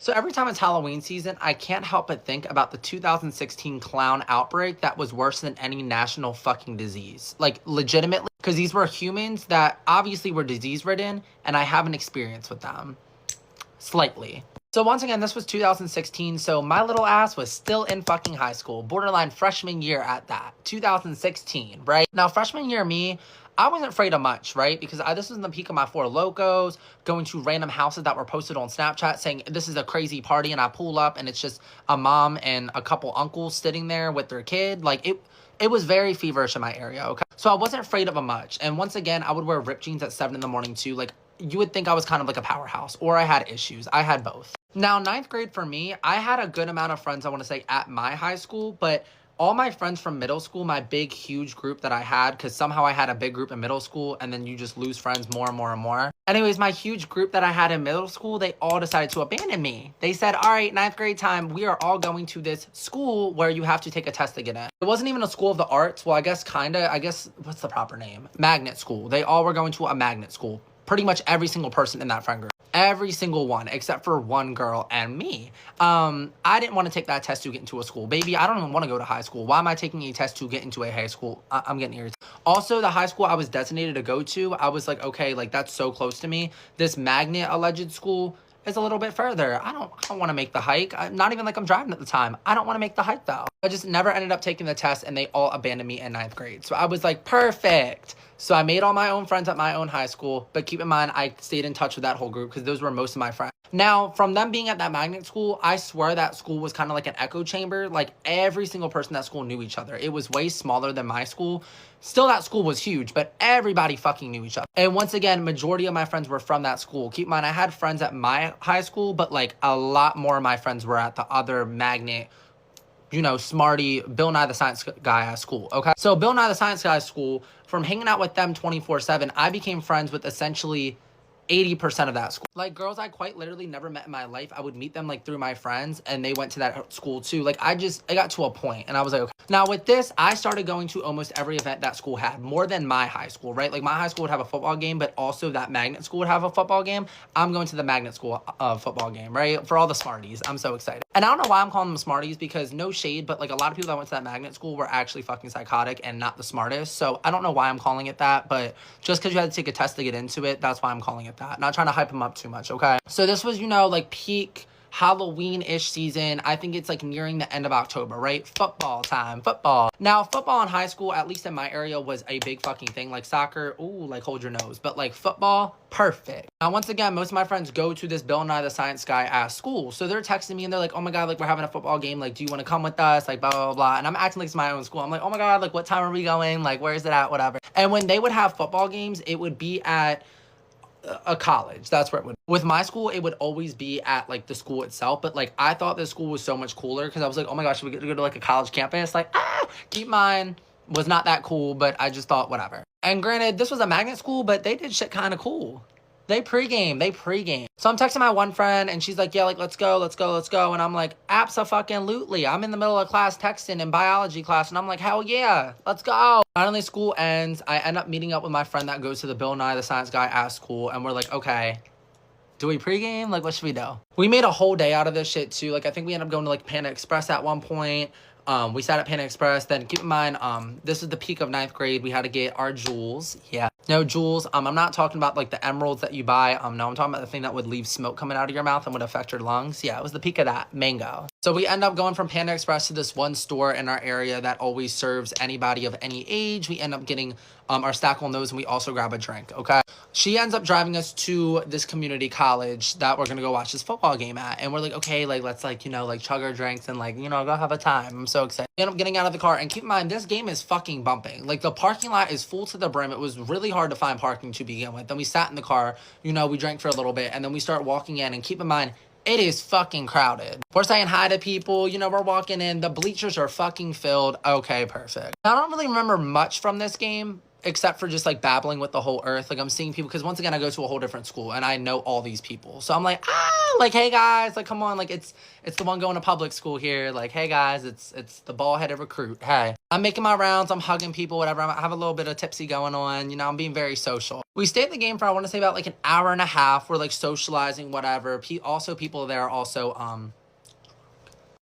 So every time it's Halloween season, I can't help but think about the 2016 clown outbreak that was worse than any national fucking disease. Like, legitimately, because these were humans that obviously were disease-ridden, and I have an experience with them. Slightly. So once again, this was 2016, so my little ass was still in fucking high school, borderline freshman year at that, 2016, right? Now, freshman year me, I wasn't afraid of much, right? Because this was in the peak of my Four Locos, going to random houses that were posted on Snapchat saying, this is a crazy party, and I pull up, and it's just a mom and a couple uncles sitting there with their kid. Like, it was very feverish in my area, okay? So I wasn't afraid of a much, and once again, I would wear ripped jeans at 7 in the morning too. Like, you would think I was kind of like a powerhouse, or I had issues. I had both. Now, ninth grade for me, I had a good amount of friends, I want to say, at my high school, but all my friends from middle school, my big, huge group that I had, because somehow I had a big group in middle school, and then you just lose friends more and more and more. Anyways, my huge group that I had in middle school, they all decided to abandon me. They said, all right, ninth grade time, we are all going to this school where you have to take a test to get in. It wasn't even a school of the arts. Well, I guess, what's the proper name? Magnet school. They all were going to a magnet school. Pretty much every single person in that friend group. Every single one, except for one girl and me. I didn't want to take that test to get into a school. Baby, I don't even want to go to high school. Why am I taking a test to get into a high school? I'm getting irritated. Also, the high school I was designated to go to, I was like, okay, like, that's so close to me. This magnet alleged school is a little bit further. I don't want to make the hike. Not even like I'm driving at the time. I don't want to make the hike though. I just never ended up taking the test, and they all abandoned me in ninth grade. So I was like, perfect. So I made all my own friends at my own high school, but keep in mind, I stayed in touch with that whole group because those were most of my friends. Now, from them being at that magnet school, I swear that school was kind of like an echo chamber. Like, every single person at that school knew each other. It was way smaller than my school. Still, that school was huge, but everybody fucking knew each other. And once again, majority of my friends were from that school. Keep in mind, I had friends at my high school, but like a lot more of my friends were at the other magnet, you know, smarty Bill Nye the Science Guy at school, okay? So Bill Nye the Science Guy at school, from hanging out with them 24/7, I became friends with essentially 80% of that school. Like, girls I quite literally never met in my life, I would meet them like through my friends, and they went to that school too. Like, I got to a point, and I was like, okay. Now with this, I started going to almost every event that school had, more than my high school, right? Like, my high school would have a football game, but also that magnet school would have a football game. I'm going to the magnet school football game, right? For all the smarties. I'm so excited. And I don't know why I'm calling them smarties, because no shade, but like a lot of people that went to that magnet school were actually fucking psychotic and not the smartest. So I don't know why I'm calling it that, but just because you had to take a test to get into it, that's why I'm calling it that. Not trying to hype them up too much, okay? So this was, you know, like peak Halloween-ish season. I think it's like nearing the end of October, right? Football time, football. Now, football in high school, at least in my area, was a big fucking thing. Like soccer, ooh, like hold your nose. But like football, perfect. Now, once again, most of my friends go to this Bill Nye the Science Guy ass school. So they're texting me and they're like, oh my God, like we're having a football game. Like, do you want to come with us? Like, blah, blah, blah. And I'm acting like it's my own school. I'm like, oh my God, like what time are we going? Like, where is it at? Whatever. And when they would have football games, it would be at a college. That's where it would. With my school, it would always be at like the school itself, but like I thought this school was so much cooler because I was like, oh my gosh, should we get to go to like a college campus? Like, keep mine was not that cool, but I just thought whatever. And granted, this was a magnet school, but they did shit kind of cool. They pregame. So I'm texting my one friend, and she's like, yeah, like, let's go. And I'm like, abso-fucking-lutely. I'm in the middle of class texting in biology class, and I'm like, hell yeah, let's go. Finally, school ends. I end up meeting up with my friend that goes to the Bill Nye the Science Guy at school, and we're like, okay, do we pregame? Like, what should we do? We made a whole day out of this shit, too. Like, I think we ended up going to, like, Panda Express at one point. We sat at Panda Express. Then keep in mind, this is the peak of ninth grade. We had to get our jewels. Yeah. No, jewels. I'm not talking about like the emeralds that you buy. No, I'm talking about the thing that would leave smoke coming out of your mouth and would affect your lungs. Yeah, it was the peak of that. Mango. So we end up going from Panda Express to this one store in our area that always serves anybody of any age. We end up getting our stack on those, and we also grab a drink, okay? She ends up driving us to this community college that we're gonna go watch this football game at. And we're like, okay, like, let's like, you know, like chug our drinks and like, you know, go have a time. I'm so excited. We end up getting out of the car, and keep in mind, this game is fucking bumping. Like, the parking lot is full to the brim. It was really hard to find parking to begin with. Then we sat in the car, you know, we drank for a little bit, and then we start walking in, and keep in mind, it is fucking crowded. We're saying hi to people, you know, we're walking in, the bleachers are fucking filled. Okay, perfect. I don't really remember much from this game, except for just like babbling with the whole earth. Like I'm seeing people, because once again I go to a whole different school and I know all these people, so I'm like, like, hey guys, like come on, like it's the one going to public school here, like hey guys, it's the bald-headed recruit. Hey, I'm making my rounds, I'm hugging people, whatever. I have a little bit of tipsy going on, you know, I'm being very social. We stayed at the game for, I want to say, about like an hour and a half. We're like socializing, whatever. Also people there also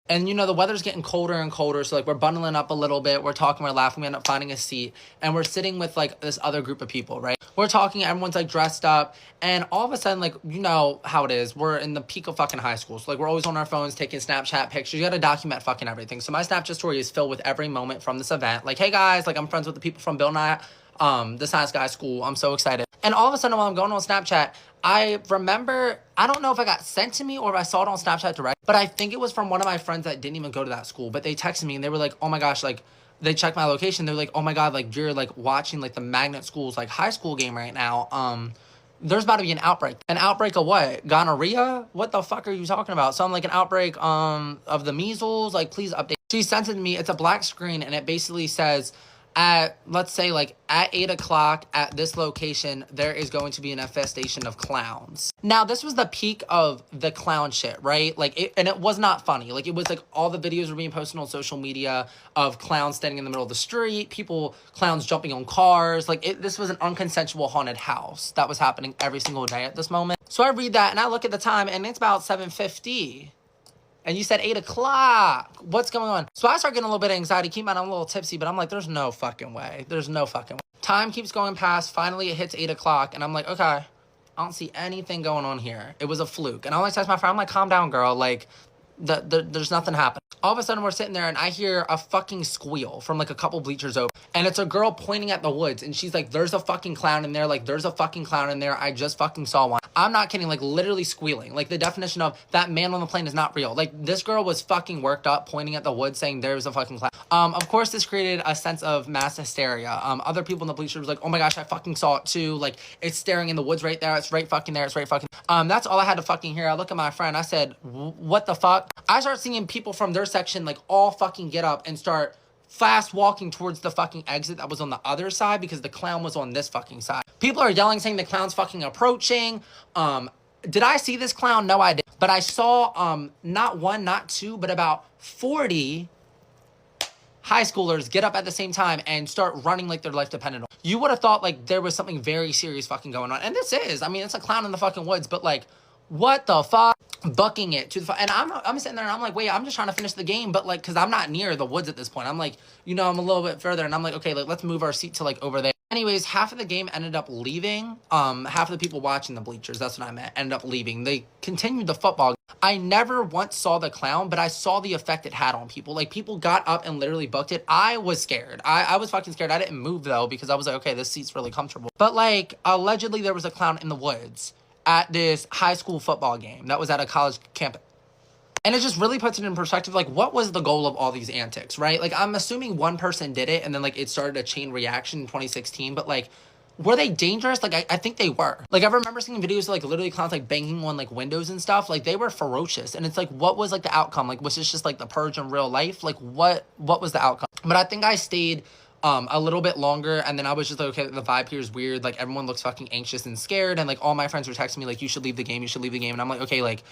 and, you know, the weather's getting colder and colder, so, like, we're bundling up a little bit. We're talking, we're laughing. We end up finding a seat, and we're sitting with, like, this other group of people, right? We're talking. Everyone's, like, dressed up, and all of a sudden, like, you know how it is. We're in the peak of fucking high school, so, like, we're always on our phones taking Snapchat pictures. You gotta document fucking everything. So my Snapchat story is filled with every moment from this event. Like, hey, guys, like, I'm friends with the people from Bill Nye, the Science Guy School. I'm so excited. And all of a sudden, while I'm going on Snapchat, I remember, I don't know if I got sent to me or if I saw it on Snapchat direct, but I think it was from one of my friends that didn't even go to that school, but they texted me and they were like, oh my gosh, like, they checked my location. They're like, oh my God, like, you're like watching like the magnet school's like high school game right now. There's about to be an outbreak. An outbreak of what? Gonorrhea? What the fuck are you talking about? So I'm like, an outbreak of the measles, like, please update. She sent it to me. It's a black screen and it basically says, at, let's say, like, at 8 o'clock at this location, there is going to be an infestation of clowns. Now, this was the peak of the clown shit, right? Like, and it was not funny. Like, it was, like, all the videos were being posted on social media of clowns standing in the middle of the street, clowns jumping on cars. Like, this was an unconsensual haunted house that was happening every single day at this moment. So I read that, and I look at the time, and it's about 7:50. And you said 8 o'clock. What's going on? So I start getting a little bit of anxiety. Keep in mind, I'm a little tipsy, but I'm like, there's no fucking way. There's no fucking way. Time keeps going past. Finally, it hits 8 o'clock. And I'm like, okay, I don't see anything going on here. It was a fluke. And I always text my friend, I'm like, calm down, girl. Like, there's nothing happening. All of a sudden, we're sitting there, and I hear a fucking squeal from, like, a couple bleachers over. And it's a girl pointing at the woods. And she's like, there's a fucking clown in there. Like, there's a fucking clown in there. I just fucking saw one. I'm not kidding, like, literally squealing. Like, the definition of that man on the plane is not real. Like, this girl was fucking worked up, pointing at the woods, saying there's a fucking clown. Of course, this created a sense of mass hysteria. Other people in the bleachers was like, oh my gosh, I fucking saw it too. Like, it's staring in the woods right there. It's right fucking there. It's right fucking... That's all I had to fucking hear. I look at my friend. I said, what the fuck? I start seeing people from their section, like, all fucking get up and start fast walking towards the fucking exit that was on the other side because the clown was on this fucking side. People are yelling, saying the clown's fucking approaching. Did I see this clown? No, I didn't. But I saw not one, not two, but about 40 high schoolers get up at the same time and start running like their life depended on. You would have thought like there was something very serious fucking going on. And this is, I mean, it's a clown in the fucking woods, but like, what the fuck? Bucking it to the and I'm sitting there and I'm like, wait, I'm just trying to finish the game, but like, because I'm not near the woods at this point. I'm like, you know, I'm a little bit further, and I'm like, okay, like, let's move our seat to like over there. Anyways, half of the game ended up leaving. Half of the people watching the bleachers, that's what I meant, ended up leaving. They continued the football. I never once saw the clown, but I saw the effect it had on people. Like, people got up and literally booked it. I was scared. I was fucking scared. I didn't move though because I was like, okay, this seat's really comfortable. But like, allegedly there was a clown in the woods at this high school football game that was at a college campus. And it just really puts it in perspective, like, what was the goal of all these antics, right? Like, I'm assuming one person did it, and then, like, it started a chain reaction in 2016, but, like, were they dangerous? Like, I think they were. Like, I remember seeing videos of, like, literally clowns, like, banging on, like, windows and stuff. Like, they were ferocious, and it's, like, what was, like, the outcome? Like, was this just, like, the purge in real life? Like, what was the outcome? But I think I stayed a little bit longer, and then I was just like, okay, the vibe here is weird. Like, everyone looks fucking anxious and scared, and, like, all my friends were texting me, like, you should leave the game, and I'm like, okay, like,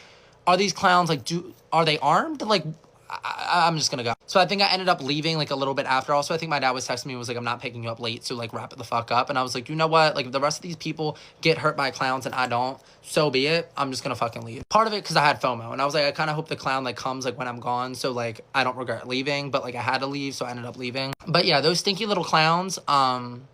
are these clowns, like, are they armed? Like, I'm just gonna go. So I think I ended up leaving, like, a little bit after. Also, I think my dad was texting me and was like, I'm not picking you up late, so, like, wrap it the fuck up. And I was like, you know what? Like, if the rest of these people get hurt by clowns and I don't, so be it. I'm just gonna fucking leave. Part of it because I had FOMO, and I was like, I kind of hope the clown, like, comes, like, when I'm gone, so, like, I don't regret leaving. But, like, I had to leave, so I ended up leaving. But, yeah, those stinky little clowns, don't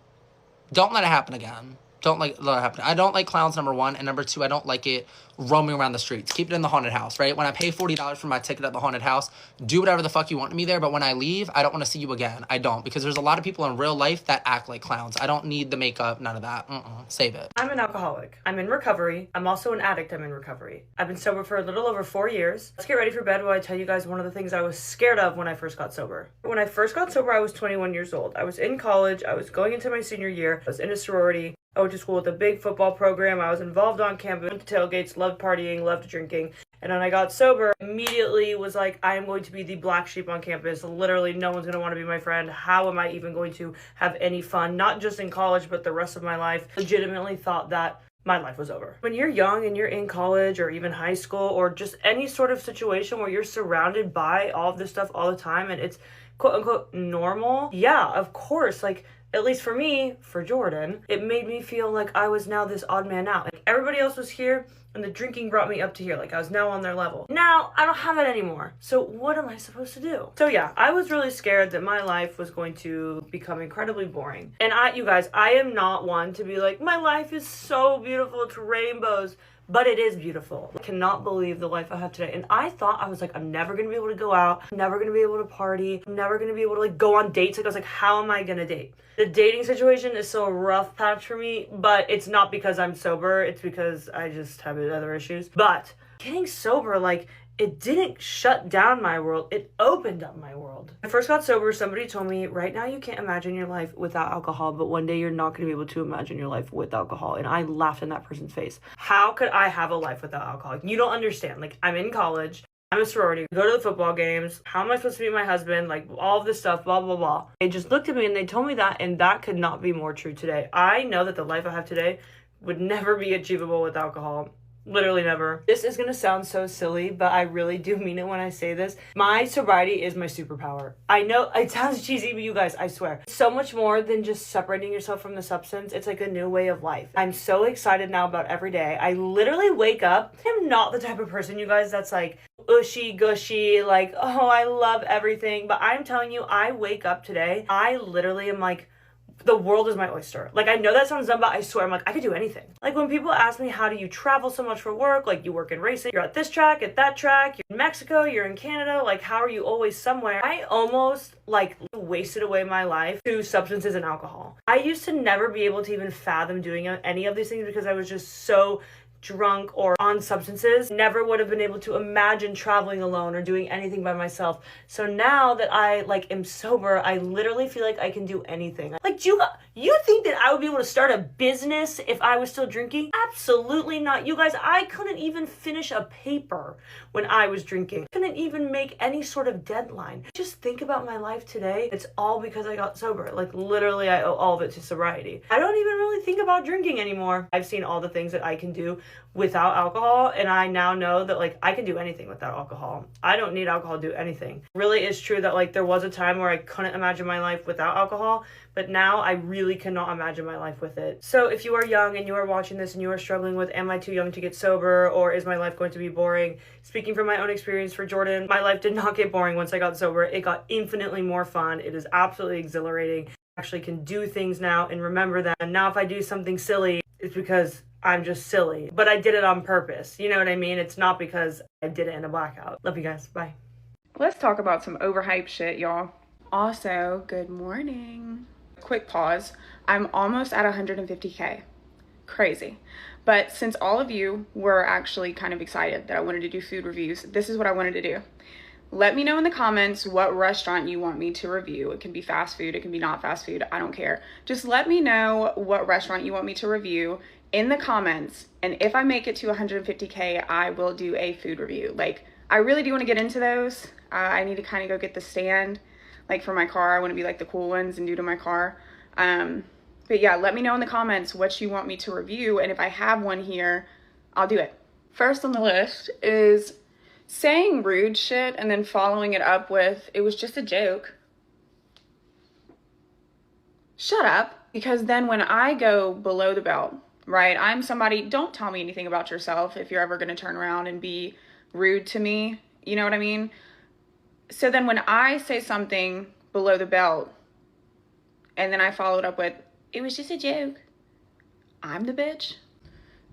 let it happen again. Don't let it happen. I don't like clowns, number one. And number two, I don't like it roaming around the streets. Keep it in the haunted house, right? When I pay $40 for my ticket at the haunted house, do whatever the fuck you want to me there. But when I leave, I don't want to see you again. I don't. Because there's a lot of people in real life that act like clowns. I don't need the makeup, none of that. Save it. I'm an alcoholic. I'm in recovery. I'm also an addict. I'm in recovery. I've been sober for a little over 4 years. Let's get ready for bed while I tell you guys one of the things I was scared of when I first got sober. When I first got sober, I was 21 years old. I was in college. I was going into my senior year. I was in a sorority. I went to school with a big football program. I was involved on campus, went to tailgates, loved partying, loved drinking. And when I got sober, immediately was like, I am going to be the black sheep on campus. Literally, no one's going to want to be my friend. How am I even going to have any fun? Not just in college, but the rest of my life. Legitimately thought that my life was over. When you're young and you're in college or even high school or just any sort of situation where you're surrounded by all of this stuff all the time and it's quote unquote normal, yeah, of course, like, at least for me, for Jordan, it made me feel like I was now this odd man out. Like everybody else was here and the drinking brought me up to here. Like I was now on their level. Now I don't have it anymore. So what am I supposed to do? So yeah, I was really scared that my life was going to become incredibly boring. And you guys, I am not one to be like, my life is so beautiful, it's rainbows. But it is beautiful. I cannot believe the life I have today. And I thought, I was like, I'm never going to be able to go out. I'm never going to be able to party. I'm never going to be able to like go on dates. Like I was like, how am I going to date? The dating situation is so rough patch for me, but it's not because I'm sober. It's because I just have other issues. But getting sober, like, it didn't shut down my world. It opened up my world. When I first got sober, somebody told me, right now you can't imagine your life without alcohol, but one day you're not going to be able to imagine your life with alcohol. And I laughed in that person's face. How could I have a life without alcohol? You don't understand. Like, I'm in college. I'm a sorority. Go to the football games. How am I supposed to meet my husband? Like, all of this stuff, blah, blah, blah. They just looked at me and they told me that, and that could not be more true today. I know that the life I have today would never be achievable with alcohol. Literally never. This is gonna sound so silly, but I really do mean it when I say this. My sobriety is my superpower. I know it sounds cheesy, but you guys, I swear. It's so much more than just separating yourself from the substance. It's like a new way of life. I'm so excited now about every day. I literally wake up. I'm not the type of person, you guys, that's like ushy gushy, like, oh, I love everything. But I'm telling you, I wake up today, I literally am like, the world is my oyster. Like, I know that sounds dumb, but I swear, I'm like, I could do anything. Like, when people ask me, how do you travel so much for work? Like, you work in racing, you're at this track, at that track, you're in Mexico, you're in Canada, like, how are you always somewhere? I almost, like, wasted away my life to substances and alcohol. I used to never be able to even fathom doing any of these things because I was just so drunk or on substances. Never would have been able to imagine traveling alone or doing anything by myself. So now that I like am sober, I literally feel like I can do anything. Like, do you think that I would be able to start a business if I was still drinking? Absolutely not. You guys, I couldn't even finish a paper when I was drinking. Couldn't even make any sort of deadline. Just think about my life today. It's all because I got sober. Like, literally, I owe all of it to sobriety. I don't even really think about drinking anymore. I've seen all the things that I can do without alcohol, and I now know that like I can do anything without alcohol. I don't need alcohol to do anything. It really is true that like there was a time where I couldn't imagine my life without alcohol, but now I really cannot imagine my life with it. So if you are young and you are watching this and you are struggling with, am I too young to get sober, or is my life going to be boring? Speaking from my own experience for Jordan, my life did not get boring once I got sober. It got infinitely more fun. It is absolutely exhilarating. I actually can do things now and remember that. And now if I do something silly, it's because I'm just silly, but I did it on purpose. You know what I mean? It's not because I did it in a blackout. Love you guys. Bye. Let's talk about some overhyped shit, y'all. Also, good morning. Quick pause. I'm almost at 150K. Crazy. But since all of you were actually kind of excited that I wanted to do food reviews, this is what I wanted to do. Let me know in the comments what restaurant you want me to review. It can be fast food, it can be not fast food, I don't care. Just let me know what restaurant you want me to review in the comments, and if I make it to 150K, I will do a food review. Like, I really do want to get into those. I need to kind of go get the stand, like for my car. I want to be like the cool ones and do to my car. But yeah, let me know in the comments what you want me to review, and if I have one here, I'll do it. First on the list is saying rude shit and then following it up with, it was just a joke. Shut up. Because then when I go below the belt, right, I'm somebody, don't tell me anything about yourself if you're ever going to turn around and be rude to me. You know what I mean? So then when I say something below the belt and then I follow it up with, it was just a joke, I'm the bitch.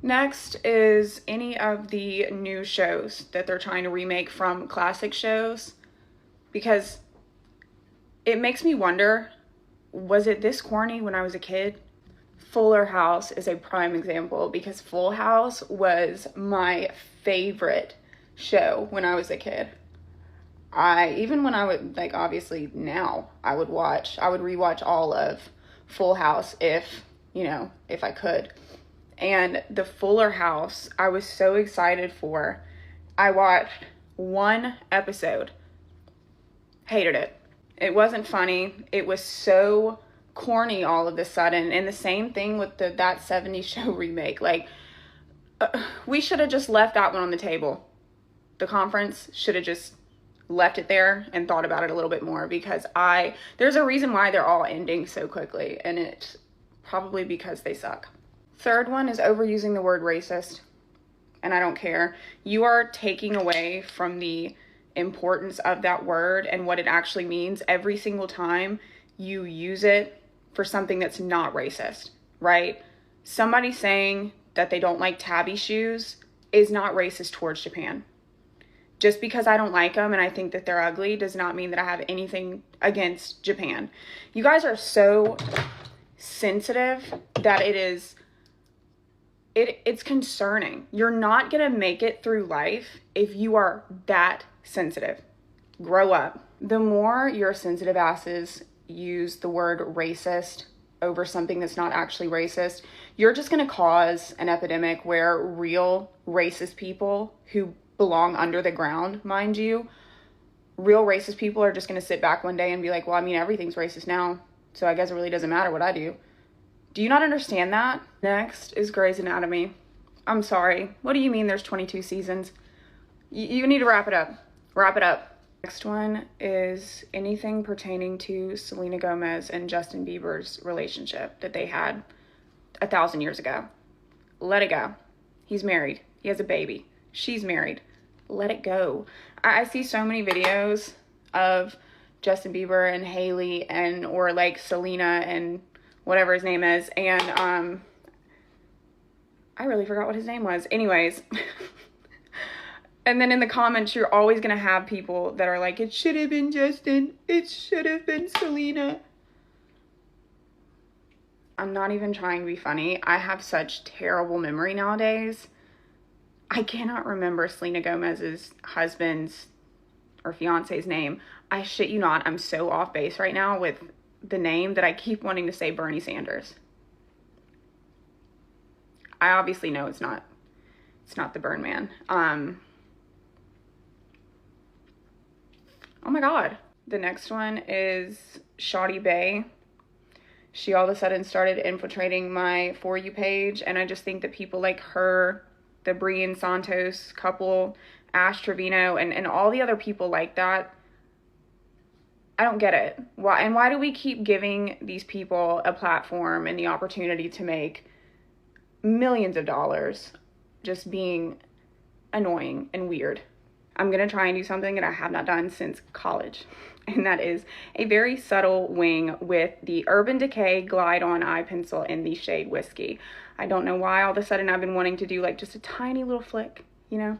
Next is any of the new shows that they're trying to remake from classic shows, because it makes me wonder, was it this corny when I was a kid? Fuller House is a prime example, because Full House was my favorite show when I was a kid. Even when I would, like, obviously now I would rewatch all of Full House if you know, if I could. And the Fuller House, I was so excited for. I watched one episode. Hated it. It wasn't funny. It was so corny all of a sudden. And the same thing with That 70s Show remake. Like, we should have just left that one on the table. The conference should have just left it there and thought about it a little bit more, because there's a reason why they're all ending so quickly, and it's probably because they suck. Third one is overusing the word racist, and I don't care. You are taking away from the importance of that word and what it actually means every single time you use it for something that's not racist, right? Somebody saying that they don't like tabby shoes is not racist towards Japan. Just because I don't like them and I think that they're ugly does not mean that I have anything against Japan. You guys are so sensitive that it's concerning. You're not gonna make it through life if you are that sensitive. Grow up. The more your sensitive asses use the word racist over something that's not actually racist, you're just gonna cause an epidemic where real racist people who belong under the ground, mind you, real racist people are just going to sit back one day and be like, well, I mean, everything's racist now, so I guess it really doesn't matter what I do. Do you not understand that? Next is Grey's Anatomy. I'm sorry. What do you mean there's 22 seasons? You need to wrap it up. Wrap it up. Next one is anything pertaining to Selena Gomez and Justin Bieber's relationship that they had 1,000 years ago. Let it go. He's married. He has a baby. She's married. Let it go. I see so many videos of Justin Bieber and Hailey or like Selena and whatever his name is, and I really forgot what his name was. Anyways, and then in the comments you're always gonna have people that are like, it should have been Justin, it should have been Selena. I'm not even trying to be funny. I have such terrible memory nowadays. I cannot remember Selena Gomez's husband's or fiance's name. I shit you not, I'm so off base right now with the name that I keep wanting to say Bernie Sanders. I obviously know it's not the Burn Man. Oh my God. The next one is Shoddy Bay. She all of a sudden started infiltrating my For You page, and I just think that people like her, the Brian Santos couple, Ash Trevino, and all the other people like that, I don't get it. Why do we keep giving these people a platform and the opportunity to make millions of dollars just being annoying and weird? I'm going to try and do something that I have not done since college, and that is a very subtle wing with the Urban Decay Glide On Eye Pencil in the shade Whiskey. I don't know why all of a sudden I've been wanting to do like just a tiny little flick, you know,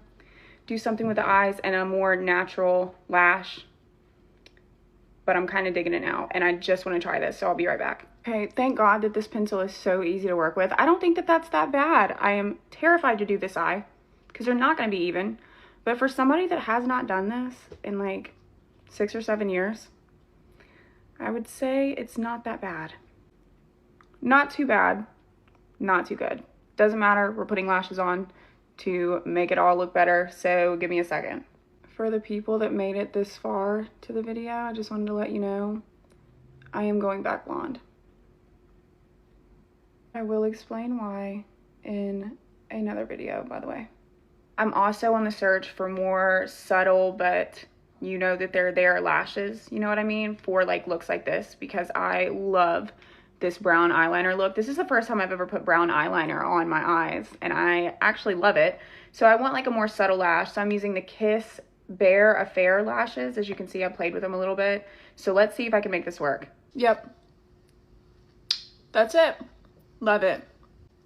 do something with the eyes and a more natural lash, but I'm kind of digging it now, and I just want to try this, so I'll be right back. Okay, thank God that this pencil is so easy to work with. I don't think that that's that bad. I am terrified to do this eye because they're not going to be even, but for somebody that has not done this in like 6 or 7 years, I would say it's not that bad. Not too bad. Not too good. Doesn't matter. We're putting lashes on to make it all look better, so give me a second. For the people that made it this far to the video, I just wanted to let you know I am going back blonde. I will explain why in another video, by the way. I'm also on the search for more subtle, but you know that they're there lashes, you know what I mean, for like looks like this, because I love this brown eyeliner look. This is the first time I've ever put brown eyeliner on my eyes, and I actually love it. So I want like a more subtle lash, so I'm using the Kiss Bare Affair lashes. As you can see, I played with them a little bit. So let's see if I can make this work. Yep. That's it. Love it.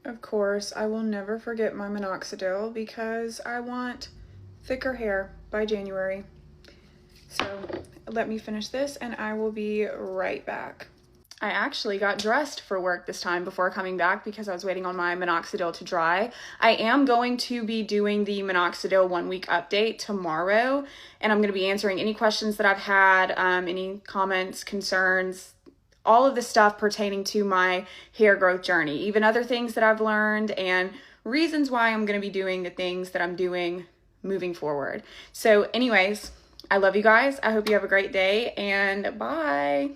Of course, I will never forget my minoxidil because I want thicker hair by January. So let me finish this and I will be right back. I actually got dressed for work this time before coming back because I was waiting on my minoxidil to dry. I am going to be doing the minoxidil 1 week update tomorrow, and I'm going to be answering any questions that I've had, any comments, concerns, all of the stuff pertaining to my hair growth journey, even other things that I've learned and reasons why I'm going to be doing the things that I'm doing moving forward. So anyways, I love you guys. I hope you have a great day, and bye.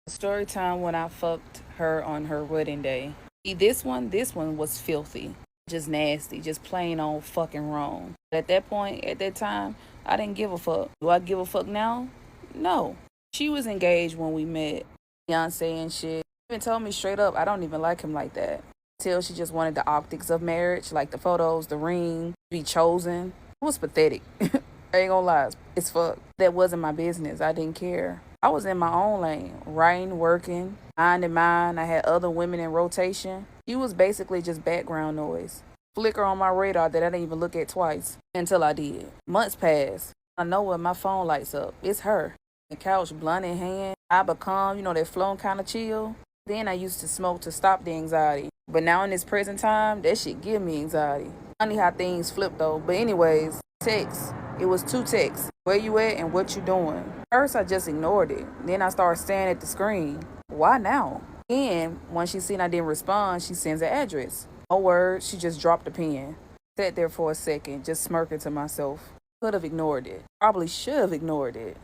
Story time when I fucked her on her wedding day. This one was filthy. Just nasty. Just plain old fucking wrong. At that point, at that time, I didn't give a fuck. Do I give a fuck now? No. She was engaged when we met. Beyonce and shit. Even told me straight up, I don't even like him like that. Till she just wanted the optics of marriage, like the photos, the ring, be chosen. It was pathetic. I ain't gonna lie, it's fuck. That wasn't my business. I didn't care. I was in my own lane, writing, working, minding mine. I had other women in rotation. She was basically just background noise. Flicker on my radar that I didn't even look at twice until I did. Months passed. I know when my phone lights up, it's her. The couch, blunt in hand. I become, that flown kind of chill. Then I used to smoke to stop the anxiety. But now in this present time, that shit give me anxiety. Funny how things flip though. But anyways, text. It was 2 texts. Where you at and what you doing? First, I just ignored it. Then I started staring at the screen. Why now? And when she seen I didn't respond, she sends an address. No words, she just dropped the pen. Sat there for a second, just smirking to myself. Could have ignored it. Probably should have ignored it.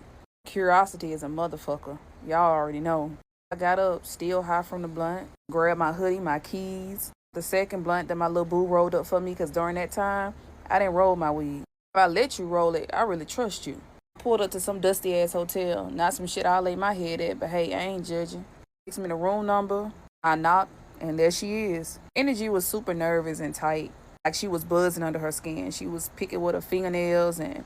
Curiosity is a motherfucker. Y'all already know. I got up, still high from the blunt, grabbed my hoodie, my keys. The second blunt that my little boo rolled up for me, because during that time, I didn't roll my weed. If I let you roll it, I really trust you. Pulled up to some dusty ass hotel. Not some shit I'll lay my head at, but hey, I ain't judging. Takes me the room number. I knocked, and there she is. Energy was super nervous and tight. Like she was buzzing under her skin. She was picking with her fingernails and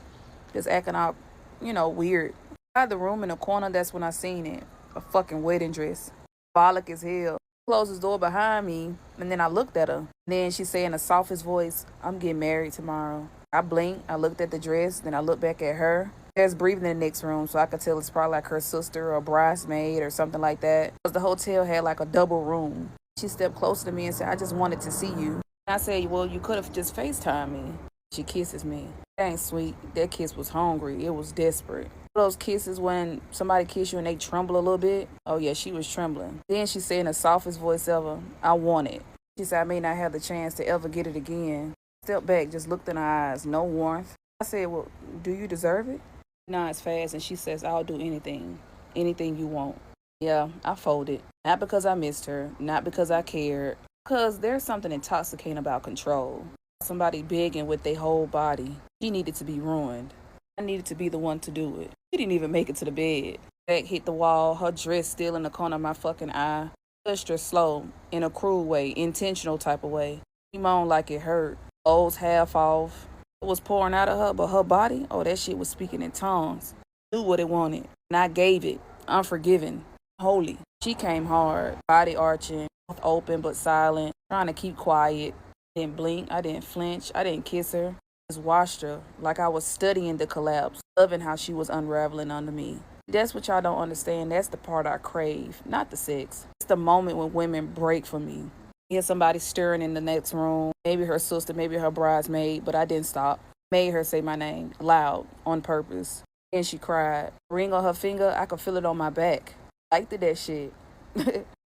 just acting out, weird. I had the room in the corner, that's when I seen it. A fucking wedding dress. Symbolic as hell. Closed the door behind me, and then I looked at her. Then she said in the softest voice, I'm getting married tomorrow. I blinked, I looked at the dress, then I looked back at her. There's breathing in the next room, so I could tell it's probably like her sister or bridesmaid or something like that. Because the hotel had like a double room. She stepped closer to me and said, I just wanted to see you. And I said, well, you could have just FaceTimed me. She kisses me. That ain't sweet. That kiss was hungry. It was desperate. Those kisses when somebody kiss you and they tremble a little bit. Oh yeah, she was trembling. Then she said in the softest voice ever, I want it. She said I may not have the chance to ever get it again. Stepped back, just looked in her eyes, no warmth. I said, well, do you deserve it? Nods fast and she says, I'll do anything. Anything you want. Yeah, I folded. Not because I missed her, not because I cared. Because there's something intoxicating about control. Somebody begging with their whole body. She needed to be ruined. I needed to be the one to do it. She didn't even make it to the bed. Back hit the wall, her dress still in the corner of my fucking eye. Touched her slow, in a cruel way, intentional type of way. She moaned like it hurt. O's half off. It was pouring out of her, but her body, oh, that shit was speaking in tongues. Knew what it wanted, and I gave it. Unforgiving. Holy. She came hard, body arching, mouth open but silent, trying to keep quiet. I didn't blink, I didn't flinch, I didn't kiss her. Just watched her like I was studying the collapse, loving how she was unraveling under me. That's what y'all don't understand. That's the part I crave, not the sex. It's the moment when women break for me. Hear somebody stirring in the next room, maybe her sister, maybe her bridesmaid, but I didn't stop. Made her say my name, loud, on purpose. Then she cried. Ring on her finger, I could feel it on my back. Liked it, that shit.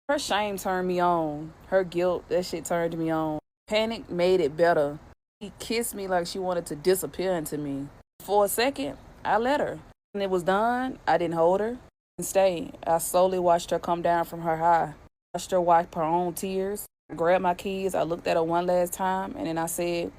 Her shame turned me on. Her guilt, that shit turned me on. Panic made it better. She kissed me like she wanted to disappear into me. For a second, I let her. When it was done, I didn't hold her and stay. I slowly watched her come down from her high. Watched her wipe her own tears. I grabbed my keys. I looked at her one last time, and then I said,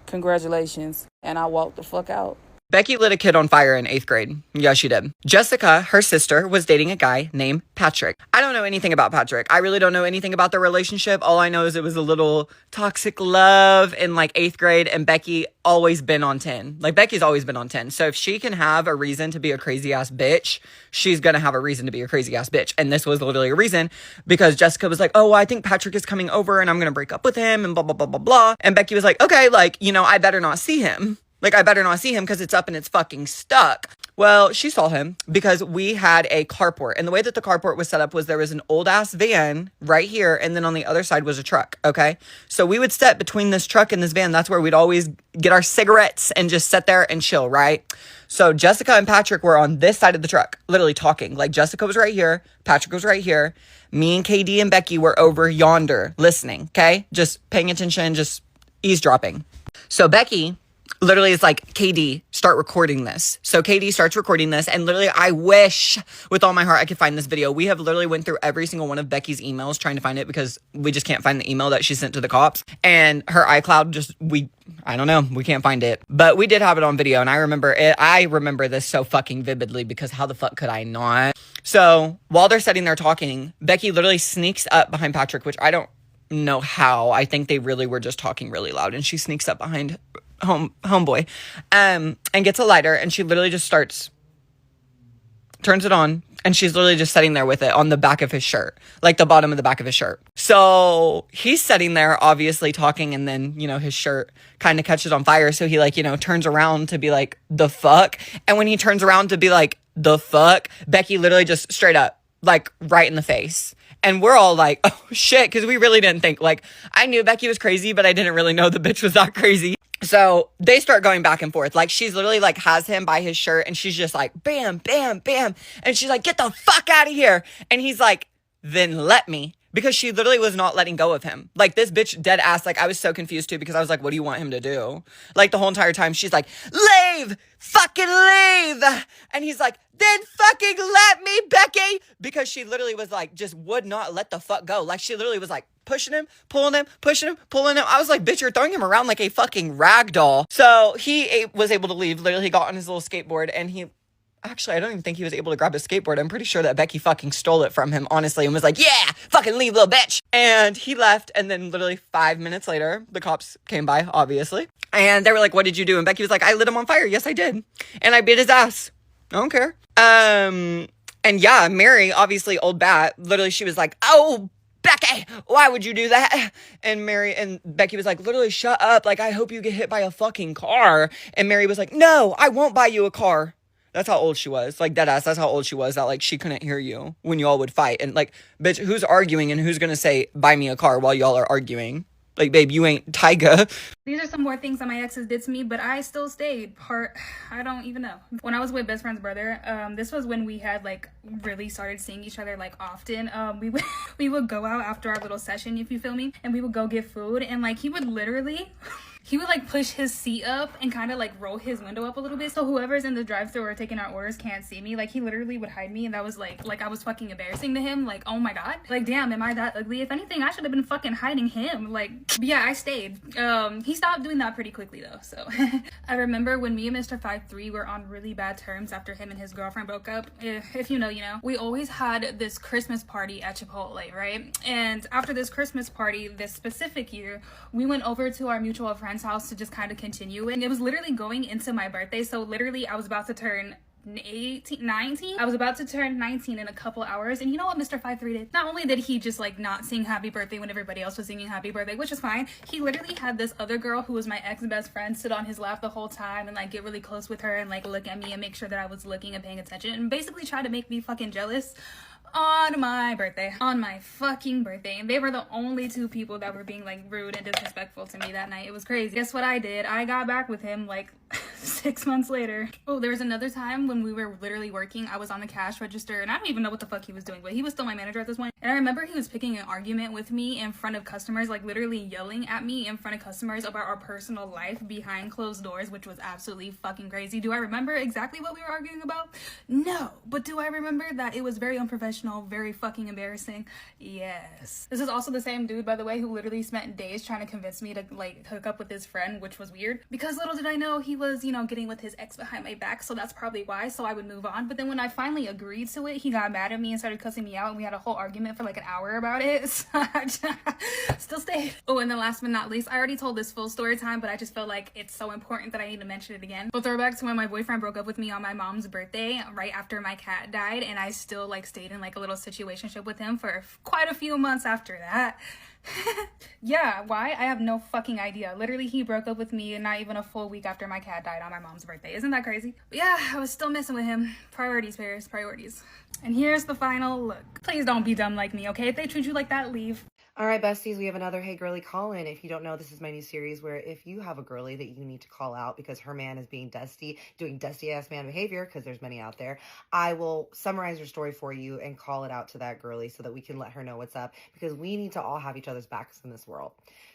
congratulations. And I walked the fuck out. Becky lit a kid on fire in 8th grade. Yeah, she did. Jessica, her sister, was dating a guy named Patrick. I don't know anything about Patrick. I really don't know anything about their relationship. All I know is it was a little toxic love in 8th grade, and Becky always been on 10. Becky's always been on 10. So if she can have a reason to be a crazy ass bitch, she's gonna have a reason to be a crazy ass bitch. And this was literally a reason, because Jessica was like, oh, I think Patrick is coming over and I'm gonna break up with him and blah, blah, blah, blah, blah. And Becky was like, okay, I better not see him. Like, I better not see him because it's up and it's fucking stuck. Well, she saw him because we had a carport. And the way that the carport was set up was there was an old ass van right here. And then on the other side was a truck. Okay. So we would sit between this truck and this van. That's where we'd always get our cigarettes and just sit there and chill. Right. So Jessica and Patrick were on this side of the truck, literally talking. Like, Jessica was right here. Patrick was right here. Me and KD and Becky were over yonder listening. Okay. Just paying attention, just eavesdropping. So Becky literally is like, KD, start recording this. So KD starts recording this, and literally I wish with all my heart I could find this video. We have literally went through every single one of Becky's emails trying to find it because we just can't find the email that she sent to the cops. And her iCloud I don't know, we can't find it. But we did have it on video, and I remember it. I remember this so fucking vividly because how the fuck could I not? So while they're sitting there talking, Becky literally sneaks up behind Patrick, which I don't know how. I think they really were just talking really loud, and she sneaks up behind homeboy and gets a lighter, and she literally just turns it on, and she's literally just sitting there with it on the back of his shirt, like the bottom of the back of his shirt. So he's sitting there obviously talking, and then, you know, his shirt kind of catches on fire. So he, like, you know, turns around to be like, the fuck? And when he turns around to be like, the fuck, Becky literally just straight up, like, right in the face. And we're all like, oh shit, because we really didn't think, like, I knew Becky was crazy, but I didn't really know the bitch was that crazy. So they start going back and forth. Like, she's literally like has him by his shirt, and she's just like, bam, bam, bam. And she's like, get the fuck out of here. And he's like, then let me. Because she literally was not letting go of him. Like, this bitch dead ass, like, I was so confused too, because I was like, what do you want him to do? Like, the whole entire time she's like, leave, fucking leave. And he's like, then fucking let me, Becky. Because she literally was like, just would not let the fuck go. Like, she literally was like pushing him, pulling him, pushing him, pulling him. I was like, bitch, you're throwing him around like a fucking rag doll. So he was able to leave. Literally, he got on his little skateboard, and actually, I don't even think he was able to grab his skateboard. I'm pretty sure that Becky fucking stole it from him, honestly, and was like, yeah, fucking leave, little bitch. And he left, and then literally 5 minutes later, the cops came by, obviously. And they were like, what did you do? And Becky was like, I lit him on fire. Yes, I did. And I beat his ass. I don't care. And yeah, Mary, obviously, old bat, literally, she was like, oh, Becky, why would you do that? And Becky was like, literally, shut up. Like, I hope you get hit by a fucking car. And Mary was like, no, I won't buy you a car. That's how old she was. Like, deadass, that's how old she was, that, like, she couldn't hear you when y'all would fight. And, like, bitch, who's arguing and who's gonna say, buy me a car while y'all are arguing? Like, babe, you ain't Tyga. These are some more things that my exes did to me, but I still stayed. I don't even know. When I was with best friend's brother, this was when we had, like, really started seeing each other, like, often. We would go out after our little session, if you feel me, and we would go get food, and, like, he would literally... He would, like, push his seat up and kind of, like, roll his window up a little bit so whoever's in the drive-thru or taking our orders can't see me. Like, he literally would hide me, and that was, like I was fucking embarrassing to him. Like, oh my god. Like, damn, am I that ugly? If anything, I should have been fucking hiding him. Like, yeah, I stayed. He stopped doing that pretty quickly, though, so. I remember when me and Mr. 5'3" were on really bad terms after him and his girlfriend broke up. If you know, you know. We always had this Christmas party at Chipotle, right? And after this Christmas party, this specific year, we went over to our mutual friend's house to just kind of continue, and it was literally going into my birthday. So literally I was about to turn 19. I was about to turn 19 in a couple hours, and you know what Mr. 5'3" did? Not only did he just like not sing happy birthday when everybody else was singing happy birthday, which is fine, he literally had this other girl who was my ex-best friend sit on his lap the whole time and like get really close with her and like look at me and make sure that I was looking and paying attention, and basically try to make me fucking jealous on my birthday. On my fucking birthday. And they were the only two people that were being like rude and disrespectful to me that night. It was crazy. Guess what I did? I got back with him like 6 months later. Oh, there was another time when we were literally working. I was on the cash register and I don't even know what the fuck he was doing, but he was still my manager at this point. And I remember he was picking an argument with me in front of customers, like literally yelling at me in front of customers about our personal life behind closed doors, which was absolutely fucking crazy. Do I remember exactly what we were arguing about? No. But do I remember that it was very unprofessional, very fucking embarrassing? Yes. This is also the same dude, by the way, who literally spent days trying to convince me to like hook up with his friend, which was weird because little did I know he was, you know, getting with his ex behind my back, so that's probably why. So I would move on. But then when I finally agreed to it, he got mad at me and started cussing me out, and we had a whole argument for like an hour about it. So I still stayed. Oh, and then last but not least, I already told this full story time, but I just felt like it's so important that I need to mention it again. So throwback to when my boyfriend broke up with me on my mom's birthday right after my cat died, and I still like stayed in like a little situationship with him for quite a few months after that. Yeah, why? I have no fucking idea. Literally, he broke up with me not even a full week after my cat died on my mom's birthday. Isn't that crazy? But yeah, I was still messing with him. Priorities, Paris, priorities. And here's the final look. Please don't be dumb like me, okay? If they treat you like that, leave. All right, besties, we have another Hey Girly call-in. If you don't know, this is my new series where if you have a girly that you need to call out because her man is being dusty, doing dusty-ass man behavior, because there's many out there, I will summarize your story for you and call it out to that girly so that we can let her know what's up, because we need to all have each other's backs in this world.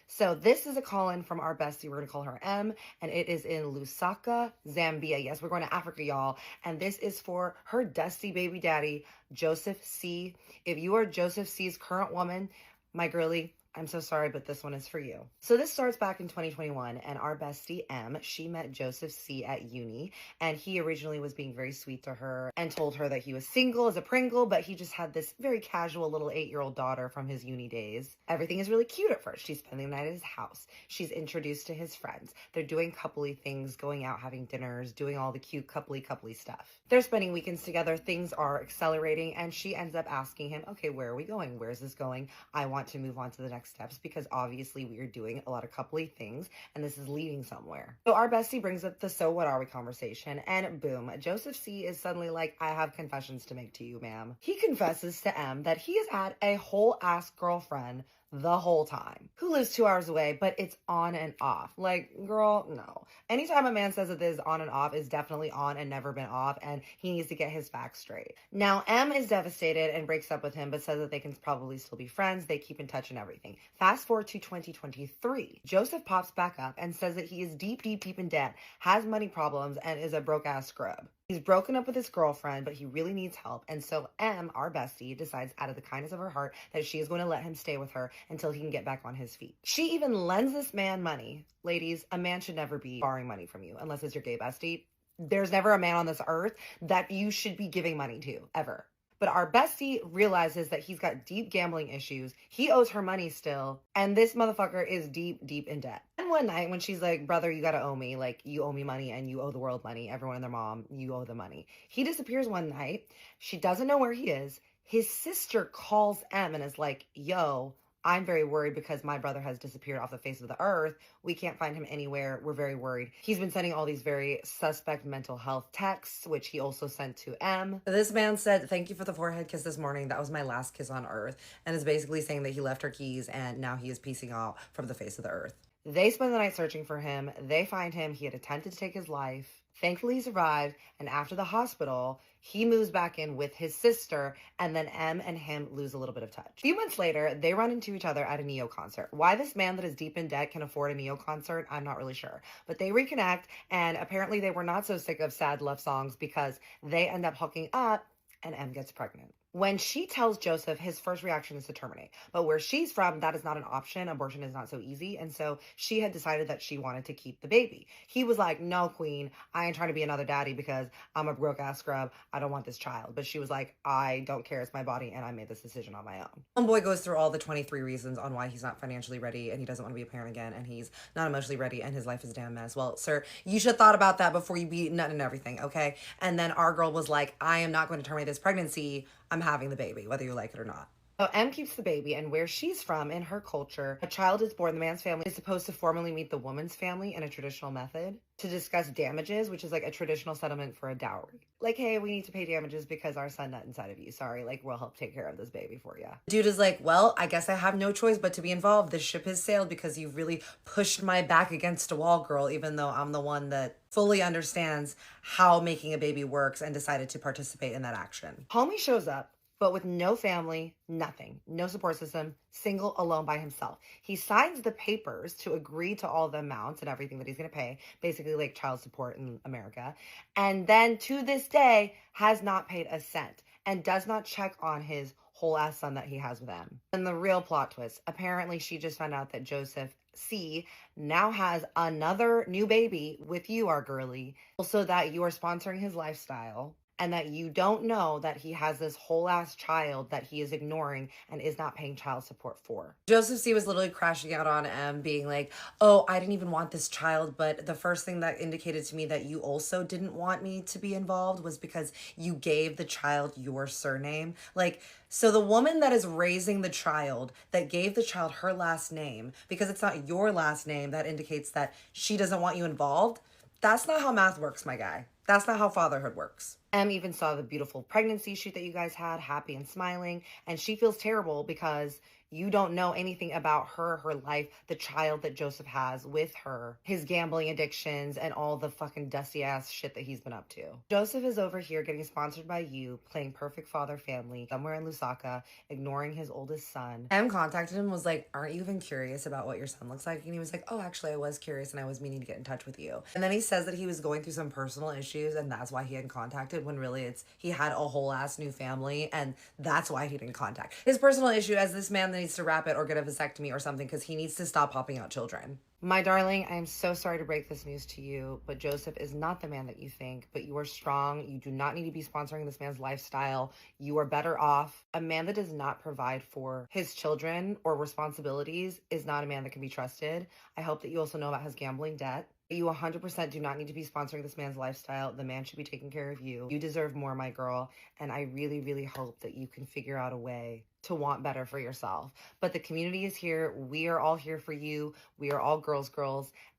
So this is a call-in from our bestie. We're going to call her M, and it is in Lusaka, Zambia. Yes, we're going to Africa, y'all. And this is for her dusty baby daddy, Joseph C. If you are Joseph C's current woman, my girly, I'm so sorry, but this one is for you. So this starts back in 2021, and our bestie M, she met Joseph C at uni, and he originally was being very sweet to her and told her that he was single as a Pringle, but he just had this very casual little 8-year-old daughter from his uni days. Everything is really cute at first. She's spending the night at his house. She's introduced to his friends. They're doing coupley things, going out, having dinners, doing all the cute coupley stuff. They're spending weekends together. Things are accelerating, and she ends up asking him, okay, where are we going? Where is this going? I want to move on to the next steps because obviously we are doing a lot of coupley things and this is leading somewhere. So our bestie brings up the so what are we conversation, and boom, Joseph C is suddenly like, I have confessions to make to you, ma'am. He confesses to M that he has had a whole ass girlfriend the whole time who lives 2 hours away, but it's on and off. Like, girl, no. Anytime a man says that this is on and off, is definitely on and never been off, and he needs to get his facts straight. Now, M is devastated and breaks up with him, but says that they can probably still be friends. They keep in touch and everything. Fast forward to 2023. Joseph pops back up and says that he is deep in debt, has money problems, and is a broke-ass scrub. He's broken up with his girlfriend, but he really needs help. And so M, our bestie, decides out of the kindness of her heart that she is going to let him stay with her until he can get back on his feet. She even lends this man money. Ladies, a man should never be borrowing money from you unless it's your gay bestie. There's never a man on this earth that you should be giving money to, ever. But our bestie realizes that he's got deep gambling issues. He owes her money still. And this motherfucker is deep in debt. And one night when she's like, brother, you gotta owe me. Like, you owe me money and you owe the world money. Everyone and their mom, you owe the money. He disappears one night. She doesn't know where he is. His sister calls M and is like, yo, I'm very worried because my brother has disappeared off the face of the earth. We can't find him anywhere. We're very worried. He's been sending all these very suspect mental health texts, which he also sent to M. This man said, thank you for the forehead kiss this morning. That was my last kiss on earth. And is basically saying that he left her keys and now he is piecing out from the face of the earth. They spend the night searching for him. They find him. He had attempted to take his life. Thankfully, he survived, and after the hospital, he moves back in with his sister, and then M and him lose a little bit of touch. A few months later, they run into each other at a Neo concert. Why this man that is deep in debt can afford a Neo concert, I'm not really sure. But they reconnect, and apparently they were not so sick of sad love songs because they end up hooking up, and M gets pregnant. When she tells Joseph, his first reaction is to terminate. But where she's from, that is not an option. Abortion is not so easy. And so she had decided that she wanted to keep the baby. He was like, no, queen, I ain't trying to be another daddy because I'm a broke ass scrub. I don't want this child. But she was like, I don't care. It's my body. And I made this decision on my own. Homeboy goes through all the 23 reasons on why he's not financially ready and he doesn't want to be a parent again. And he's not emotionally ready and his life is a damn mess. Well, sir, you should have thought about that before you be nutting and everything. Okay. And then our girl was like, I am not going to terminate this pregnancy. I'm having the baby, whether you like it or not. So M keeps the baby, and where she's from, in her culture, a child is born, the man's family is supposed to formally meet the woman's family in a traditional method to discuss damages, which is like a traditional settlement for a dowry. Like, hey, we need to pay damages because our son nut inside of you. Sorry, like, we'll help take care of this baby for you. Dude is like, well, I guess I have no choice but to be involved. This ship has sailed because you've really pushed my back against a wall, girl, even though I'm the one that fully understands how making a baby works and decided to participate in that action. Homie shows up, but with no family, nothing, no support system, single, alone by himself. He signs the papers to agree to all the amounts and everything that he's going to pay, basically like child support in America, and then to this day has not paid a cent and does not check on his whole ass son that he has with them. And the real plot twist, apparently she just found out that Joseph C now has another new baby with you, our girly, so that you are sponsoring his lifestyle. and that you don't know that he has this whole ass child that he is ignoring and is not paying child support for. Joseph C was literally crashing out on M, being like, oh, I didn't even want this child, but the first thing that indicated to me that you also didn't want me to be involved was because you gave the child your surname. Like, so the woman that is raising the child, that gave the child her last name, because it's not your last name, that indicates that she doesn't want you involved. That's not how math works, my guy. That's not how fatherhood works. Em even saw the beautiful pregnancy shoot that you guys had, happy and smiling, and she feels terrible because you don't know anything about her life, the child that Joseph has with her, his gambling addictions, and all the fucking dusty ass shit that he's been up to. Joseph is over here getting sponsored by you, playing perfect father family somewhere in Lusaka, ignoring his oldest son. Em contacted him, was like, aren't you even curious about what your son looks like? And he was like, oh, actually, I was curious and I was meaning to get in touch with you. And then he says that he was going through some personal issues and that's why he hadn't contacted, when really he had a whole ass new family and that's why he didn't contact. His personal issue as this man that needs to wrap it or get a vasectomy or something because he needs to stop popping out children. My darling, I am so sorry to break this news to you, but Joseph is not the man that you think, but you are strong. You do not need to be sponsoring this man's lifestyle. You are better off. A man that does not provide for his children or responsibilities is not a man that can be trusted. I hope that you also know about his gambling debt. You 100% do not need to be sponsoring this man's lifestyle. The man should be taking care of you. You deserve more, my girl. And I really, really hope that you can figure out a way to want better for yourself. But the community is here. We are all here for you. We are all girls.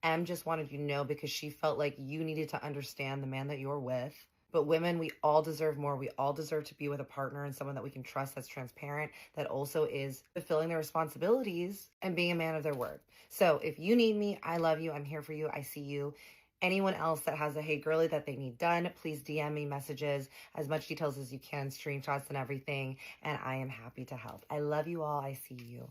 Em just wanted you to know because she felt like you needed to understand the man that you're with. But women, we all deserve more. We all deserve to be with a partner and someone that we can trust, that's transparent, that also is fulfilling their responsibilities and being a man of their word. So if you need me, I love you. I'm here for you. I see you. Anyone else that has a hey girly that they need done, please DM me messages, as much details as you can, screenshots and everything. And I am happy to help. I love you all. I see you.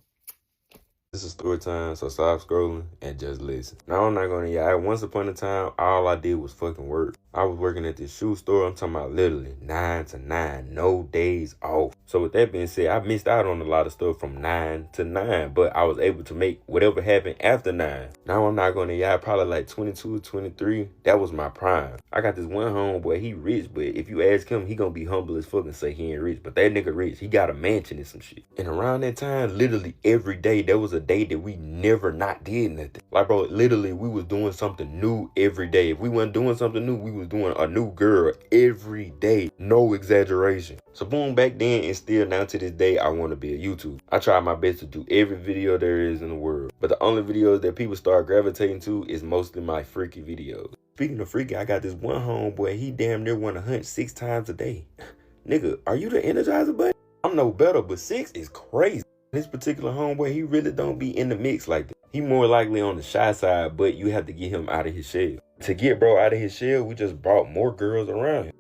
This is Storytime, so stop scrolling and just listen. Now, I'm not gonna lie, once upon a time, all I did was fucking work. I was working at this shoe store, I'm talking about literally 9 to 9, no days off. So with that being said, I missed out on a lot of stuff from 9 to 9, but I was able to make whatever happened after 9. Now, I'm not gonna lie, probably like 22, 23, that was my prime. I got this one homeboy, he rich, but if you ask him, he gonna be humble as fuck and say he ain't rich. But that nigga rich, he got a mansion and some shit. And around that time, literally every day, there was a day that we never not did nothing. Like, bro, literally, we was doing something new every day. If we wasn't doing something new, we was doing a new girl every day. No exaggeration. So boom, back then and still now to this day, I want to be a YouTuber. I try my best to do every video there is in the world. But the only videos that people start gravitating to is mostly my freaky videos. Speaking of freaky, I got this one homeboy, he damn near want to hunt 6 times a day. Nigga, are you the Energizer Bunny? I'm no better, but 6 is crazy. This particular homeboy, he really don't be in the mix like that. He more likely on the shy side, but you have to get him out of his shell. To get bro out of his shell, we just brought more girls around him.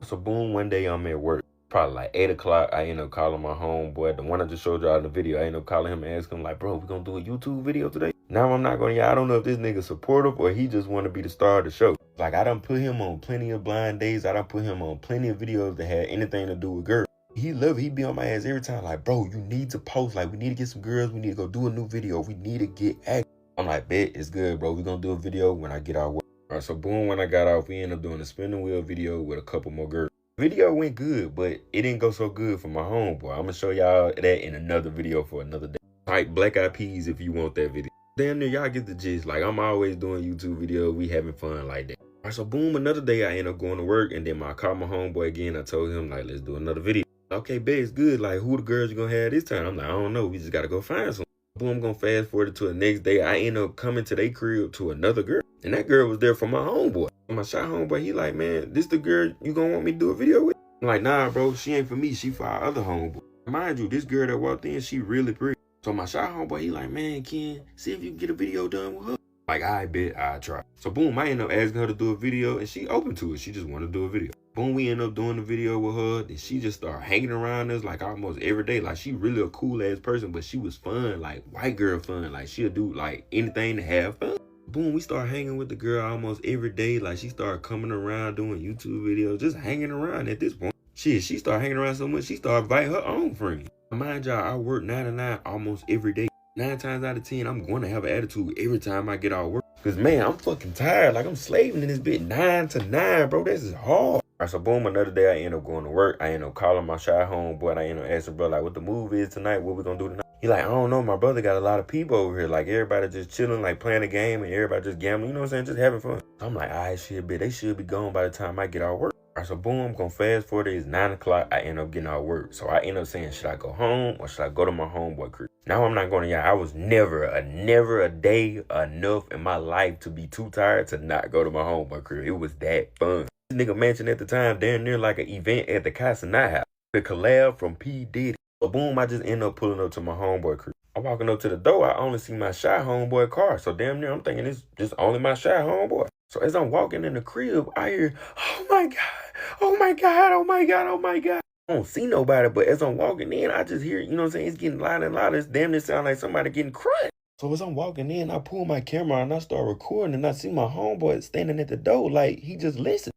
So boom, one day I'm at work. Probably like 8 o'clock, I end up calling my homeboy, the one I just showed y'all in the video. I end up calling him and asking him like, bro, we gonna do a YouTube video today? Now I'm not gonna, I don't know if this nigga supportive or he just wanna be the star of the show. Like, I done put him on plenty of blind dates. I done put him on plenty of videos that had anything to do with girls. He love it. He be on my ass every time like, bro, you need to post. Like, we need to get some girls. We need to go do a new video. We need to get active. I'm like, bet, it's good, bro. We gonna do a video when I get out work. All right, so boom, when I got off, we ended up doing a spinning wheel video with a couple more girls. Video went good, but it didn't go so good for my homeboy. I'm gonna show y'all that in another video for another day. Type Black Eyed Peas if you want that video. Damn near y'all get the gist. Like, I'm always doing YouTube videos. We having fun like that. All right, so boom, another day I end up going to work, and then I called my homeboy again. I told him, like, let's do another video. Okay, bet, it's good. Like, who the girls you gonna have this time? I'm like, I don't know. We just gotta go find some. Boom, I'm gonna fast forward to the next day. I end up coming to their crib to another girl. And that girl was there for my homeboy. My shy homeboy, he like, man, this the girl you gonna want me to do a video with? I'm like, nah, bro, she ain't for me. She for our other homeboy. Mind you, this girl that walked in, she really pretty. So my shy homeboy, he like, man, Ken, see if you can get a video done with her. Like, I bet I try. So boom, I end up asking her to do a video, and she open to it. She just want to do a video. Boom, we end up doing the video with her. Then she just started hanging around us like almost every day. Like, she really a cool ass person, but she was fun, like white girl fun. Like, she'll do like anything to have fun. Boom, we start hanging with the girl almost every day. Like, she started coming around doing YouTube videos, just hanging around at this point. Shit, she started hanging around so much, she started inviting her own friends. Mind y'all, I work 9 to 9 almost every day. 9 times out of 10, I'm going to have an attitude every time I get out of work. Cause man, I'm fucking tired. Like I'm slaving in this bit 9 to 9, bro. This is hard. Alright, so boom, another day I end up going to work. I end up calling my shy homeboy. I end up asking bro like what the move is tonight, what we gonna do tonight. He like, I don't know, my brother got a lot of people over here. Like everybody just chilling, like playing a game and everybody just gambling, you know what I'm saying? Just having fun. I'm like, alright, shit, bitch, they should be gone by the time I get out of work. Alright, so boom, I'm gonna fast forward. It's 9 o'clock. I end up getting out of work. So I end up saying, should I go home or should I go to my homeboy crib? Now I'm not gonna, I was never a day enough in my life to be too tired to not go to my homeboy crib. It was that fun. This nigga mentioned at the time, damn near like an event at the Casanat house. The collab from P. Diddy. So boom, I just end up pulling up to my homeboy crib. I'm walking up to the door, I only see my shy homeboy car. So damn near I'm thinking it's just only my shy homeboy. So as I'm walking in the crib, I hear, oh my God, oh my God, oh my God, oh my God. I don't see nobody, but as I'm walking in, I just hear, you know what I'm saying? It's getting louder and louder. It's damn near sound like somebody getting crushed. So as I'm walking in, I pull my camera and I start recording and I see my homeboy standing at the door like he just listened.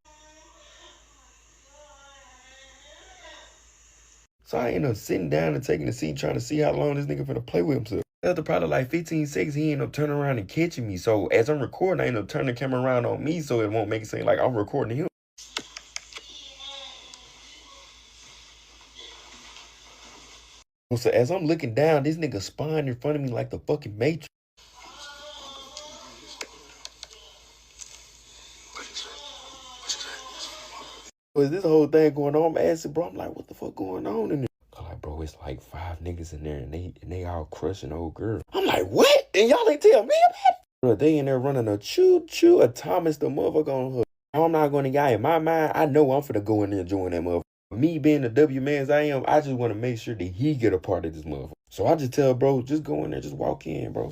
So I end up sitting down and taking a seat trying to see how long this nigga finna play with himself. After probably like 15 seconds, he ended up turning around and catching me. So as I'm recording, I end up turning the camera around on me so it won't make it seem like I'm recording him. So as I'm looking down, this nigga spawned in front of me like the fucking Matrix. So this whole thing going on, I'm asking, bro, I'm like, what the fuck going on in there? I'm like, bro, it's like 5 niggas in there and they all crushing old girl. I'm like, what? And y'all ain't tell me about it? Bro, they in there running a choo-choo, a Thomas the motherfucker on her. I'm not gonna lie, in my mind, I know I'm finna go in there and join that motherfucker. Me being the W mans I am, I just want to make sure that he get a part of this motherfucker. So I just tell bro, just go in there, just walk in, bro.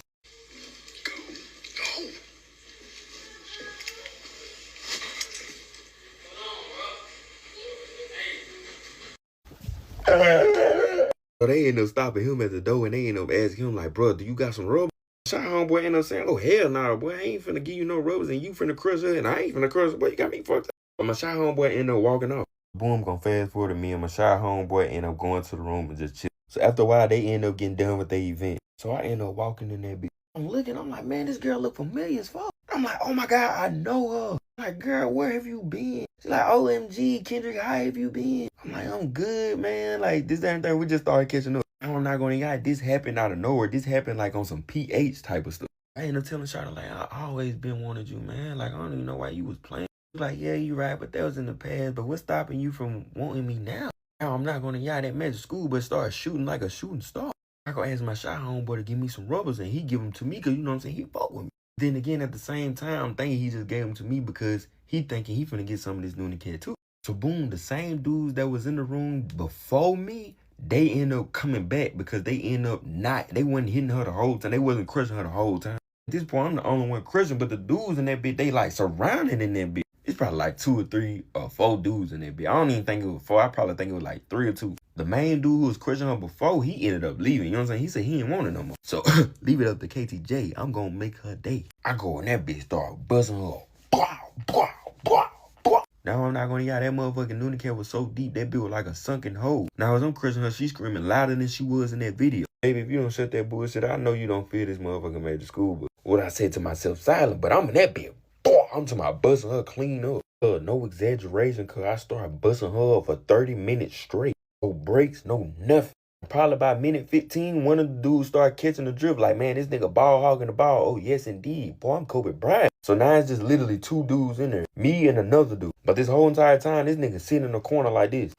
So they end up stopping him at the door and they end up asking him like, bro, do you got some rubber? Shy homeboy end up saying, oh hell no, boy, I ain't finna give you no rubbers and you finna crush her and I ain't finna crush her, boy, you got me fucked up. But my shy homeboy end up walking off. Boom, gonna fast forward to me and my shy homeboy end up going to the room and just chill. So after a while, they end up getting done with their event. So I end up walking in that bitch. I'm looking, I'm like, man, this girl look familiar as fuck. I'm like, oh my God, I know her. I'm like, girl, where have you been? She's like, OMG, Kendrick, how have you been? I'm like, I'm good, man. Like, this damn thing, we just started catching up. I'm not gonna lie, this happened out of nowhere. This happened like on some PH type of stuff. I end up telling Charlotte, like, I always been wanted you, man. Like, I don't even know why you was playing. Like, yeah, you right, but that was in the past. But what's stopping you from wanting me now? Now, I'm not gonna lie, that man to school, but start shooting like a shooting star. I go ask my shy homeboy to give me some rubbers, and he give them to me because, you know what I'm saying, he fuck with me. Then again, at the same time, I'm thinking he just gave them to me because he thinking he finna get some of this new kid too. So boom, the same dudes that was in the room before me, they end up coming back because they end up they wasn't hitting her the whole time. They wasn't crushing her the whole time. At this point, I'm the only one crushing, but the dudes in that bitch, they like surrounding in that bitch. It's probably like 2 or 3 or 4 dudes in that bitch. I don't even think it was 4. I probably think it was like 3 or 2. The main dude who was crushing her before, he ended up leaving. You know what I'm saying? He said he didn't want it no more. So leave it up to KTJ. I'm gonna make her day. I go in that bitch, start buzzing her. Blah, blah, blah, blah. Now I'm not gonna lie, that motherfucking Nunicat was so deep, that bitch was like a sunken hole. Now as I'm crushing her, she screaming louder than she was in that video. Baby, if you don't shut that bullshit, I know you don't feel this motherfucker made to school, but what I said to myself silent, but I'm in that bitch. I'm talking about busting her clean up. No exaggeration, cause I started busting her up for 30 minutes straight. No breaks, no nothing. Probably by minute 15, one of the dudes started catching the drip. Like, man, this nigga ball hogging the ball. Oh, yes, indeed. Boy, I'm Kobe Bryant. So now it's just literally 2 dudes in there. Me and another dude. But this whole entire time, this nigga sitting in the corner like this.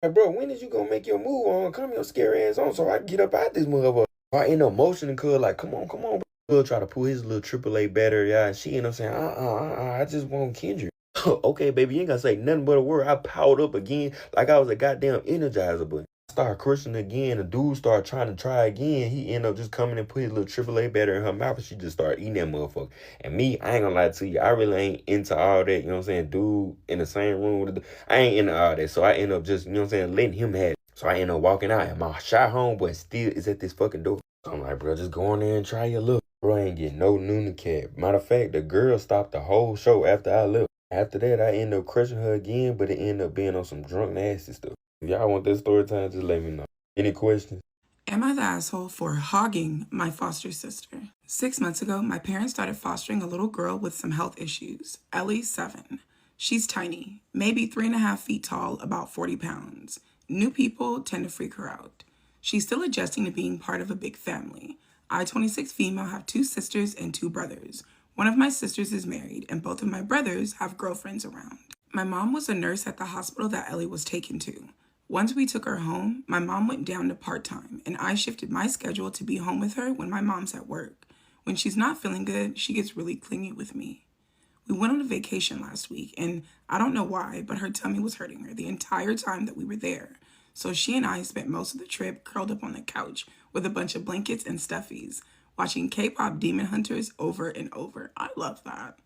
Like, bro, when is you gonna make your move on? Come your scary ass on so I can get up out this motherfucker. I end up motioning cuz like, come on, bro. He'll try to pull his little AAA battery out, and she end up saying, I just want Kendrick. Okay, baby, you ain't gonna say nothing but a word. I powered up again like I was a goddamn Energizer button. I started crushing again. The dude started trying to try again. He ended up just coming and put his little AAA battery in her mouth, and she just started eating that motherfucker. And me, I ain't gonna lie to you, I really ain't into all that, you know what I'm saying? Dude in the same room with the I ain't into all that. So I end up just, you know what I'm saying, letting him have it. So I end up walking out, and my shy homeboy still is at this fucking door. So I'm like, bro, just go in there and try your luck. Bro, I ain't getting no Nunicat. Matter of fact, the girl stopped the whole show after I left. After that, I ended up crushing her again, but it ended up being on some drunk nasty stuff. If y'all want that story time, just let me know. Any questions? Am I the asshole for hogging my foster sister? 6 months ago, my parents started fostering a little girl with some health issues. Ellie, 7. She's tiny, maybe 3.5 feet tall, about 40 pounds. New people tend to freak her out. She's still adjusting to being part of a big family. I, 26 female, have 2 sisters and 2 brothers. One of my sisters is married, and both of my brothers have girlfriends around. My mom was a nurse at the hospital that Ellie was taken to. Once we took her home, my mom went down to part-time, and I shifted my schedule to be home with her when my mom's at work. When she's not feeling good, she gets really clingy with me. We went on a vacation last week, and I don't know why, but her tummy was hurting her the entire time that we were there. So she and I spent most of the trip curled up on the couch with a bunch of blankets and stuffies, watching K-pop Demon Hunters over and over. I love that.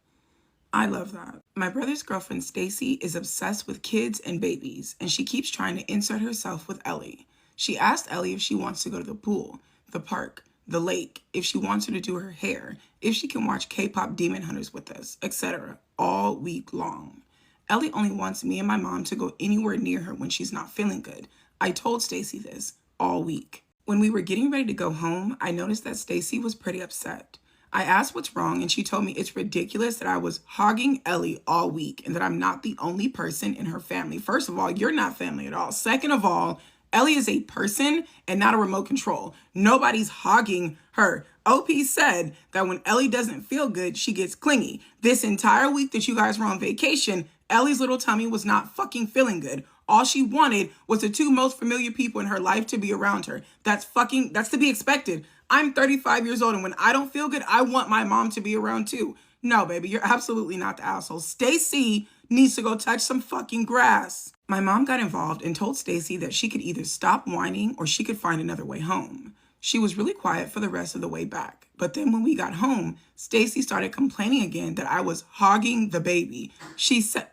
My brother's girlfriend, Stacy, is obsessed with kids and babies, and she keeps trying to insert herself with Ellie. She asked Ellie if she wants to go to the pool, the park, the lake, if she wants her to do her hair, if she can watch K-pop Demon Hunters with us, etc., all week long. Ellie only wants me and my mom to go anywhere near her when she's not feeling good. I told Stacy this all week. When we were getting ready to go home, I noticed that Stacy was pretty upset. I asked what's wrong, and she told me it's ridiculous that I was hogging Ellie all week and that I'm not the only person in her family. First of all, you're not family at all. Second of all, Ellie is a person and not a remote control. Nobody's hogging her. OP said that when Ellie doesn't feel good, she gets clingy. This entire week that you guys were on vacation, Ellie's little tummy was not fucking feeling good. All she wanted was the 2 most familiar people in her life to be around her. That's to be expected. I'm 35 years old, and when I don't feel good, I want my mom to be around too. No, baby, you're absolutely not the asshole. Stacy needs to go touch some fucking grass. My mom got involved and told Stacy that she could either stop whining or she could find another way home. She was really quiet for the rest of the way back. But then when we got home, Stacy started complaining again that I was hogging the baby. She said,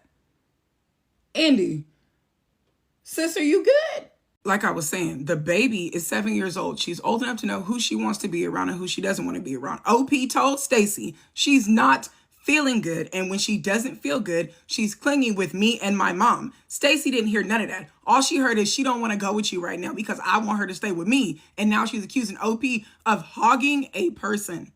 Andy, sister, you good? Like I was saying, the baby is 7 years old. She's old enough to know who she wants to be around and who she doesn't want to be around. OP told Stacy she's not feeling good, and when she doesn't feel good, she's clinging with me and my mom. Stacy didn't hear none of that. All she heard is she don't want to go with you right now because I want her to stay with me, and now she's accusing OP of hogging a person.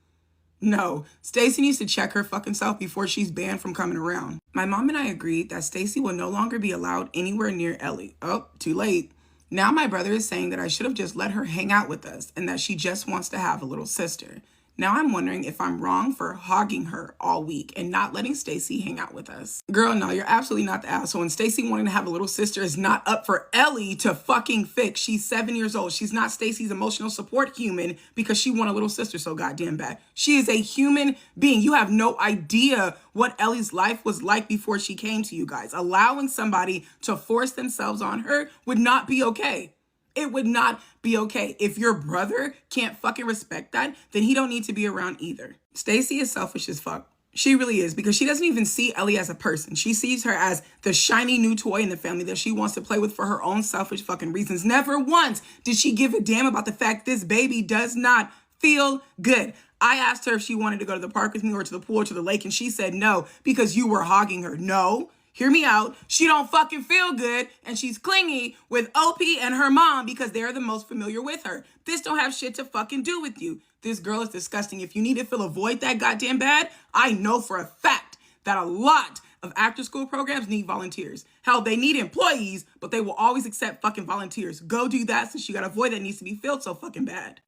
No, Stacy needs to check her fucking self before she's banned from coming around. My mom and I agreed that Stacy will no longer be allowed anywhere near Ellie. Oh, too late. Now my brother is saying that I should have just let her hang out with us and that she just wants to have a little sister. Now I'm wondering if I'm wrong for hogging her all week and not letting Stacy hang out with us. Girl, no, you're absolutely not the asshole. And Stacy wanting to have a little sister is not up for Ellie to fucking fix. She's 7 years old. She's not Stacy's emotional support human because she want a little sister so goddamn bad. She is a human being. You have no idea what Ellie's life was like before she came to you guys. Allowing somebody to force themselves on her would not be okay. It would not be okay. If your brother can't fucking respect that, then he don't need to be around either. Stacy is selfish as fuck. She really is, because she doesn't even see Ellie as a person. She sees her as the shiny new toy in the family that she wants to play with for her own selfish fucking reasons. Never once did she give a damn about the fact this baby does not feel good. I asked her if she wanted to go to the park with me or to the pool or to the lake, and she said no because you were hogging her. No. Hear me out. She don't fucking feel good, and she's clingy with OP and her mom because they're the most familiar with her. This don't have shit to fucking do with you. This girl is disgusting. If you need to fill a void that goddamn bad, I know for a fact that a lot of after school programs need volunteers. Hell, they need employees, but they will always accept fucking volunteers. Go do that since you got a void that needs to be filled so fucking bad.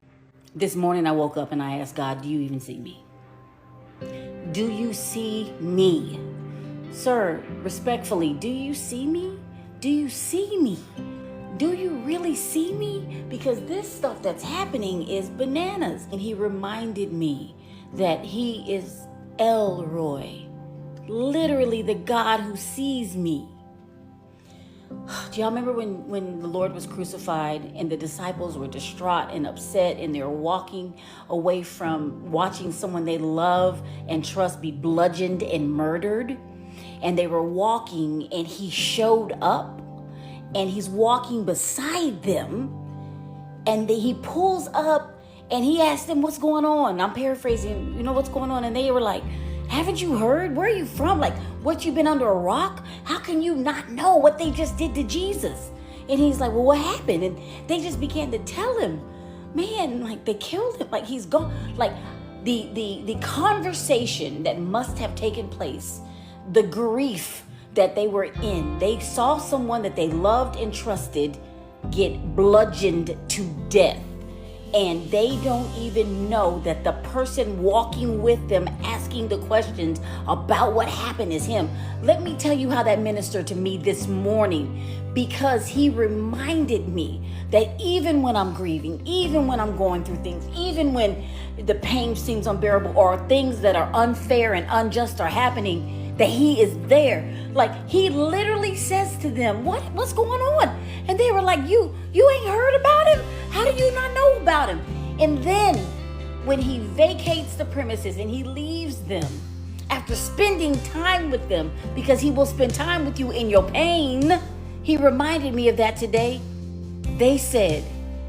This morning I woke up and I asked God, do you even see me? Do you see me? Sir, respectfully, do you see me? Do you see me? Do you really see me? Because this stuff that's happening is bananas. And he reminded me that he is Elroy, literally the God who sees me. Do y'all remember when the Lord was crucified and the disciples were distraught and upset and they were walking away from watching someone they love and trust be bludgeoned and murdered? And they were walking and he showed up and he's walking beside them and he pulls up and he asked them, what's going on? I'm paraphrasing, you know, what's going on? And they were like, haven't you heard? Where are you from? Like, what, you been under a rock? How can you not know what they just did to Jesus? And he's like, well, what happened? And they just began to tell him, man, like they killed him. Like he's gone. Like the conversation that must have taken place, the grief that they were in. They saw someone that they loved and trusted get bludgeoned to death. And they don't even know that the person walking with them asking the questions about what happened is him. Let me tell you how that ministered to me this morning, because he reminded me that even when I'm grieving, even when I'm going through things, even when the pain seems unbearable or things that are unfair and unjust are happening, that he is there. Like he literally says to them, what's going on? And they were like, you ain't heard about him? How do you not know about him? And then when he vacates the premises and he leaves them after spending time with them, because he will spend time with you in your pain, he reminded me of that today. They said,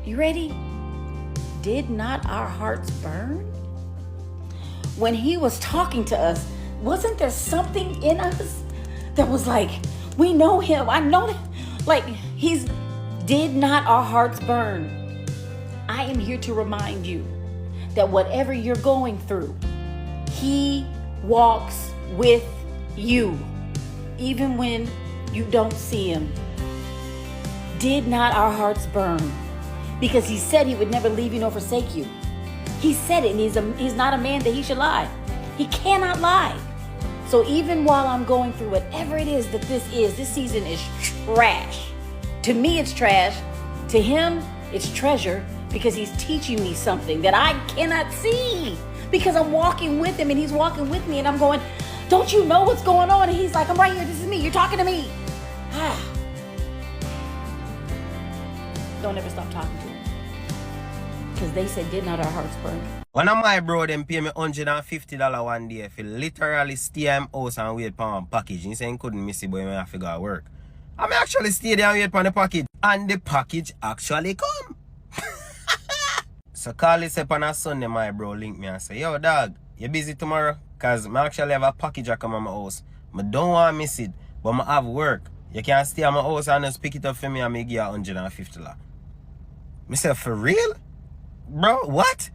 you ready? Did not our hearts burn? When he was talking to us, wasn't there something in us that was like, we know him, I know that, like did not our hearts burn? I am here to remind you that whatever you're going through, he walks with you, even when you don't see him. Did not our hearts burn? Because he said he would never leave you nor forsake you. He said it, and he's not a man that he should lie. He cannot lie. So even while I'm going through whatever it is that this season is trash. To me, it's trash. To him, it's treasure, because he's teaching me something that I cannot see, because I'm walking with him and he's walking with me, and I'm going, don't you know what's going on? And he's like, I'm right here. This is me. You're talking to me. Don't ever stop talking to him, because they said, did not our hearts burn? One of my bro, them pay me $150 one day for literally stay in my house and wait for one package. He said he couldn't miss it, but he have to go to work. I may actually stay there and wait for the package. And the package actually come. So call this up on a Sunday, my bro link me and say, yo dog, you busy tomorrow? Cause I actually have a package that come at my house. I don't want to miss it, but I have work. You can stay at my house and just pick it up for me and make you $150. I said, for real? Bro, what?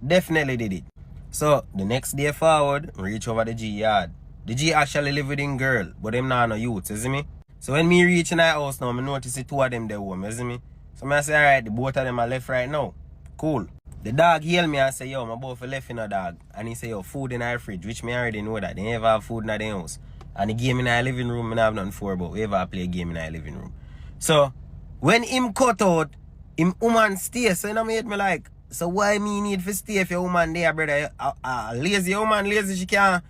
Definitely did it. So the next day forward, I reach over the G yard. The G actually live with him girl, but them not no youth, you see me? So when me reach in the house now, I notice the two of them there home, you see me? So I say, alright, the both of them are left right now. Cool. The dog hail me and say, yo, my both left in a dog. And he say, yo, food in our fridge, which me already know that. They never have food in their house. And the game in our living room, I have nothing for, but we ever play a game in our living room. So when him cut out, him woman stay. So you know me like, so why me need to stay if your woman there, brother? Lazy woman, lazy, she can't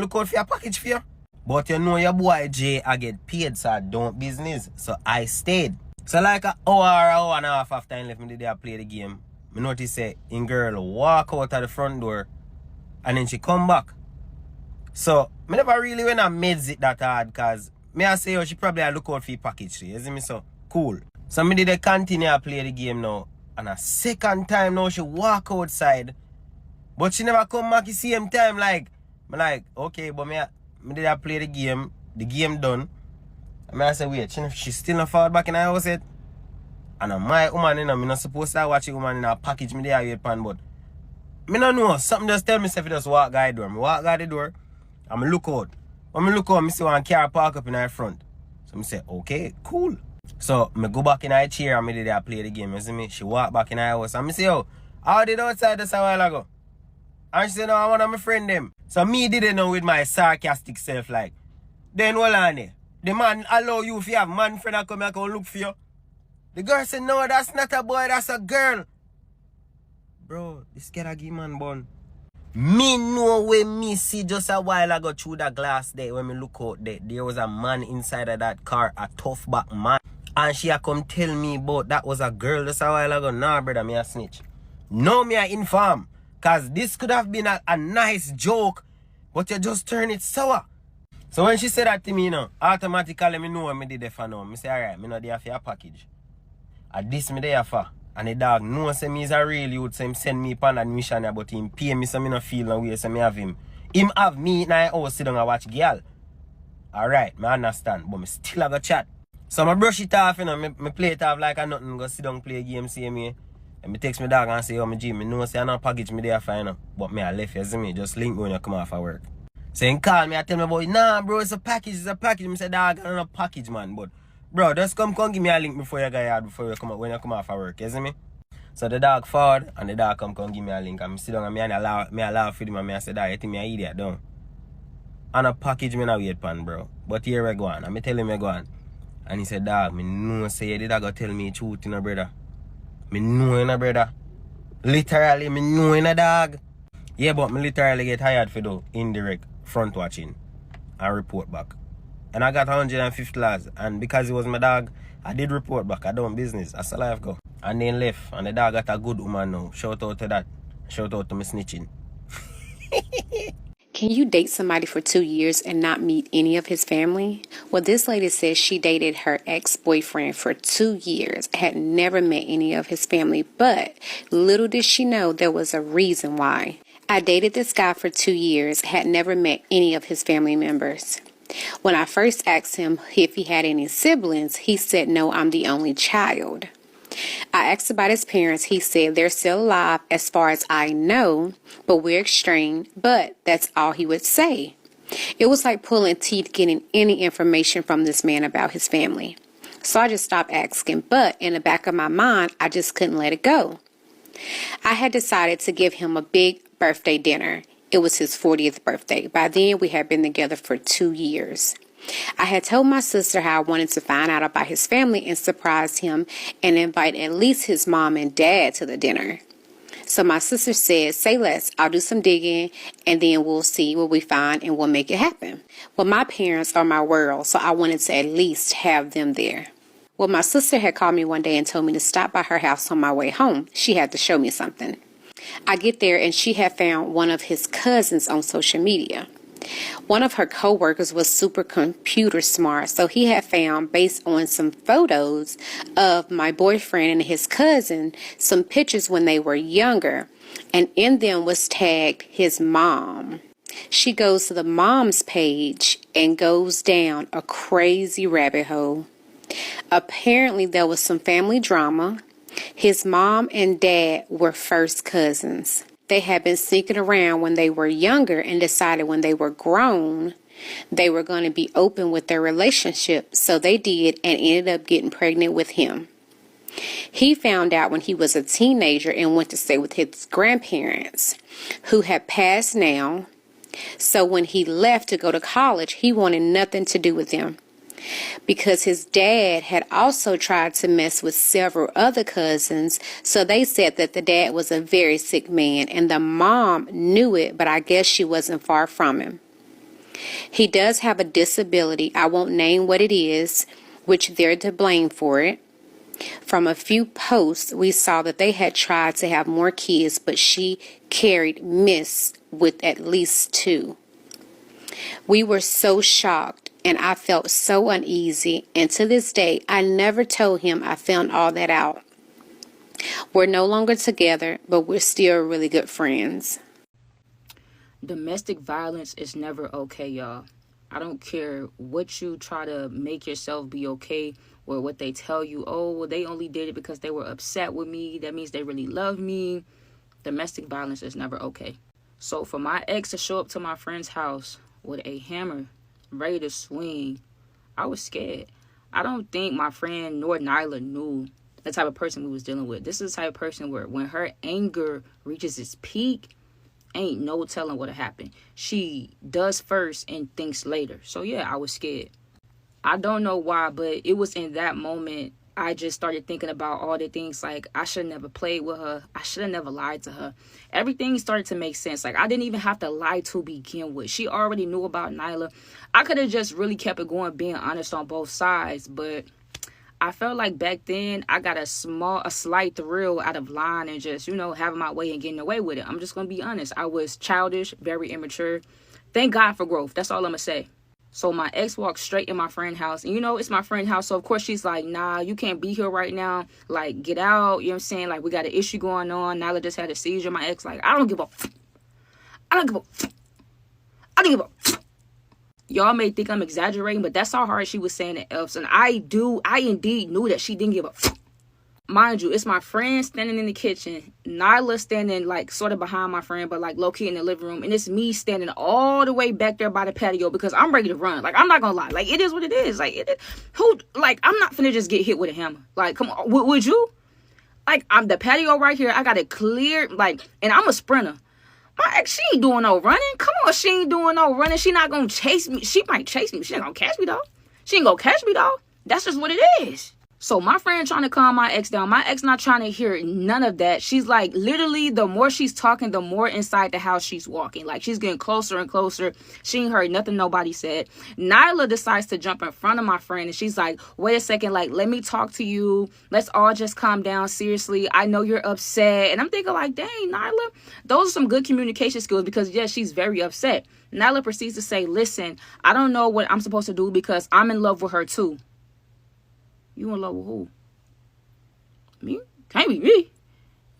look out for your package for you. But you know your boy Jay, I get paid, so I don't business. So I stayed. So like an hour and a half after I left me there play the game, I notice say in girl walk out of the front door and then she come back. So I never really went and meds it that hard, cause me I say, oh, she probably look out for your package, you see me? So cool. So me did I continue to play the game now. And a second time now she walk outside. But she never come back the same time. Like, I'm like, okay, but me did I play the game done. And I say, wait, she still not fall back in her house yet. And my woman, you know, I'm not supposed to watch a woman in a package me there wait pan, but I don't know. Something just tell me if it just walk guy door. I walk out the door, and I look out. When I look out, I see one car park up in her front. So I say, okay, cool. So I go back in her chair and I did I play the game. You see me? She walk back in her house and I say, yo, how did outside this a while ago? And she said, no, I want my friend them. So me didn't know with my sarcastic self like, then hold on there. The man allow you if you have man friend that come here and look for you. The girl said, no, that's not a boy, that's a girl. Bro, this get a give man bun. Me know when me see just a while ago through the glass there, when me look out there was a man inside of that car, a tough back man. And she a come tell me about that was a girl just a while ago. Nah, brother, me a snitch. No, me a inform. Cause this could have been a nice joke, but you just turn it sour. So when she said that to me, you know, automatically me know what me did there for now. Me say, alright, me know there for your package. And this me there for. And the dog knows say me is a real youth, so him send me upon admission, but him pay me so me no feel no way, so me have him. Him have me in my house sit down and watch girl. Alright, me understand, but me still have a chat. So I brush it off, you know, me play it off like a nothing, go sit down play a game, see me. And me text my dog and say, oh, my G, me know say I not package me there fine up. But me I left, you see me, just link me when you come off of work. So he call me, I tell me about, nah bro, it's a package. Me say, dog, I don't know package, man. But bro, just come give me a link before you go yard, before you come out, when you come off of work, you see me? So the dog forward and the dog come give me a link. And I sit down and me allow for him and I say, dog, you think me an idiot, don't? And a package me not wait pan, bro. But here we go on. And me tell him I go on. And he said, dog, me know say you did go tell me truth, you know, brother. Me know, you know, brother. Literally, me know, you know, dog. Yeah, but me literally get hired for the indirect front watching and report back. And I got $150. And because it was my dog, I did report back. I done business. That's the life go. And then left. And the dog got a good woman now. Shout out to that. Shout out to me snitching. Can you date somebody for 2 years and not meet any of his family? Well, this lady says she dated her ex-boyfriend for 2 years, had never met any of his family, but little did she know there was a reason why. I dated this guy for 2 years, had never met any of his family members. When I first asked him if he had any siblings, he said, no, I'm the only child. I asked about his parents. He said they're still alive as far as I know, but we're extreme, but that's all he would say. It was like pulling teeth getting any information from this man about his family. So I just stopped asking, but in the back of my mind, I just couldn't let it go. I had decided to give him a big birthday dinner. It was his 40th birthday. By then, we had been together for 2 years. I had told my sister how I wanted to find out about his family and surprise him and invite at least his mom and dad to the dinner. So my sister said, say less, I'll do some digging and then we'll see what we find and we'll make it happen. Well, my parents are my world, so I wanted to at least have them there. Well, my sister had called me one day and told me to stop by her house on my way home. She had to show me something. I get there and she had found one of his cousins on social media. One of her co-workers was super computer smart, so he had found, based on some photos of my boyfriend and his cousin, some pictures when they were younger, and in them was tagged his mom. She goes to the mom's page and goes down a crazy rabbit hole. Apparently there was some family drama. His mom and dad were first cousins. They had been sneaking around when they were younger and decided when they were grown, they were going to be open with their relationship. So they did and ended up getting pregnant with him. He found out when he was a teenager and went to stay with his grandparents, who had passed now. So when he left to go to college, he wanted nothing to do with them, because his dad had also tried to mess with several other cousins. So they said that the dad was a very sick man and the mom knew it, but I guess she wasn't far from him. He does have a disability. I won't name what it is, which they're to blame for it. From a few posts, we saw that they had tried to have more kids, but she carried miss with at least 2. We were so shocked. And I felt so uneasy, and to this day, I never told him I found all that out. We're no longer together, but we're still really good friends. Domestic violence is never okay, y'all. I don't care what you try to make yourself be okay, or what they tell you, oh, well, they only did it because they were upset with me. That means they really love me. Domestic violence is never okay. So for my ex to show up to my friend's house with a hammer, ready to swing, I was scared. I don't think my friend nor Nyla knew the type of person we was dealing with. This is the type of person where when her anger reaches its peak, ain't no telling what'll happen. She does first and thinks later. So yeah, I was scared. I don't know why, but it was in that moment I just started thinking about all the things like I should have never played with her. I should have never lied to her. Everything started to make sense. Like I didn't even have to lie to begin with. She already knew about Nyla. I could have just really kept it going, being honest on both sides. But I felt like back then I got a slight thrill out of lying and just, having my way and getting away with it. I'm just going to be honest. I was childish, very immature. Thank God for growth. That's all I'm going to say. So my ex walked straight in my friend's house. And, it's my friend's house. So, of course, she's like, nah, you can't be here right now. Like, get out. You know what I'm saying? Like, we got an issue going on. Nyla just had a seizure. My ex, like, I don't give a Y'all may think I'm exaggerating, but that's how hard she was saying it, Elves. And I indeed knew that she didn't give a Mind you, it's my friend standing in the kitchen, Nyla standing like sort of behind my friend, but like low-key in the living room, and it's me standing all the way back there by the patio because I'm ready to run. Like, I'm not gonna lie. Like, it is what it is. Like, I'm not finna just get hit with a hammer. Like, come on, would you? Like, I'm the patio right here. I got it cleared, like, and I'm a sprinter. My ex, she ain't doing no running. Come on, she ain't doing no running. She not gonna chase me. She might chase me. She ain't gonna catch me, though. She ain't gonna catch me, though. That's just what it is. So my friend trying to calm my ex down. My ex not trying to hear none of that. She's like, literally, the more she's talking, the more inside the house she's walking. Like, she's getting closer and closer. She ain't heard nothing nobody said. Nyla decides to jump in front of my friend. And she's like, wait a second. Like, let me talk to you. Let's all just calm down. Seriously, I know you're upset. And I'm thinking like, dang, Nyla, those are some good communication skills because, yes, she's very upset. Nyla proceeds to say, listen, I don't know what I'm supposed to do because I'm in love with her, too. You in love with who? Me? Can't be me.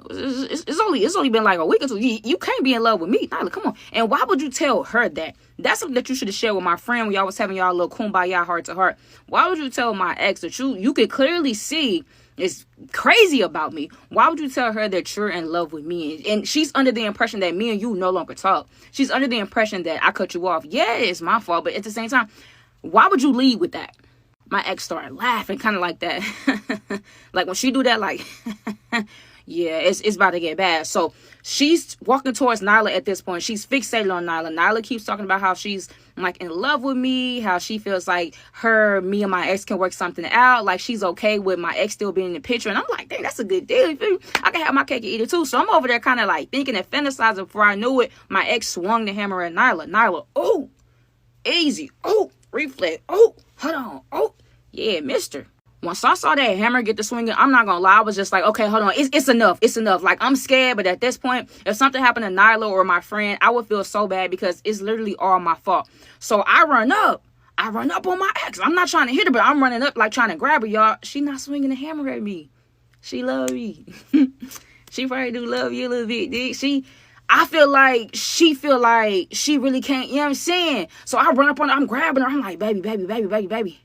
It's only been like a week or two. You can't be in love with me. Nyla, come on. And why would you tell her that? That's something that you should have shared with my friend when y'all was having y'all little kumbaya heart to heart. Why would you tell my ex that you could clearly see is crazy about me? Why would you tell her that you're in love with me? And she's under the impression that me and you no longer talk. She's under the impression that I cut you off. Yeah, it's my fault. But at the same time, why would you lead with that? My ex started laughing kind of like that. Like when she do that, like, yeah, it's about to get bad. So she's walking towards Nyla at this point. She's fixated on Nyla. Nyla keeps talking about how she's like in love with me, how she feels like me and my ex can work something out. Like she's okay with my ex still being in the picture. And I'm like, dang, that's a good deal. I can have my cake and eat it too. So I'm over there kind of like thinking and fantasizing. Before I knew it, my ex swung the hammer at Nyla. Nyla, oh, easy. Oh, reflex. Oh, hold on. Oh, yeah, mister. Once I saw that hammer get to swinging, I'm not gonna lie, I was just like, okay, hold on, it's enough, it's enough. Like, I'm scared, but at this point, if something happened to Nyla or my friend, I would feel so bad because it's literally all my fault. So I run up on my ex. I'm not trying to hit her, but I'm running up like trying to grab her, y'all. She not swinging the hammer at me. She love me. She probably do love you a little bit, dude. I feel like she really can't, you know what I'm saying? So I run up on her, I'm grabbing her, I'm like, baby.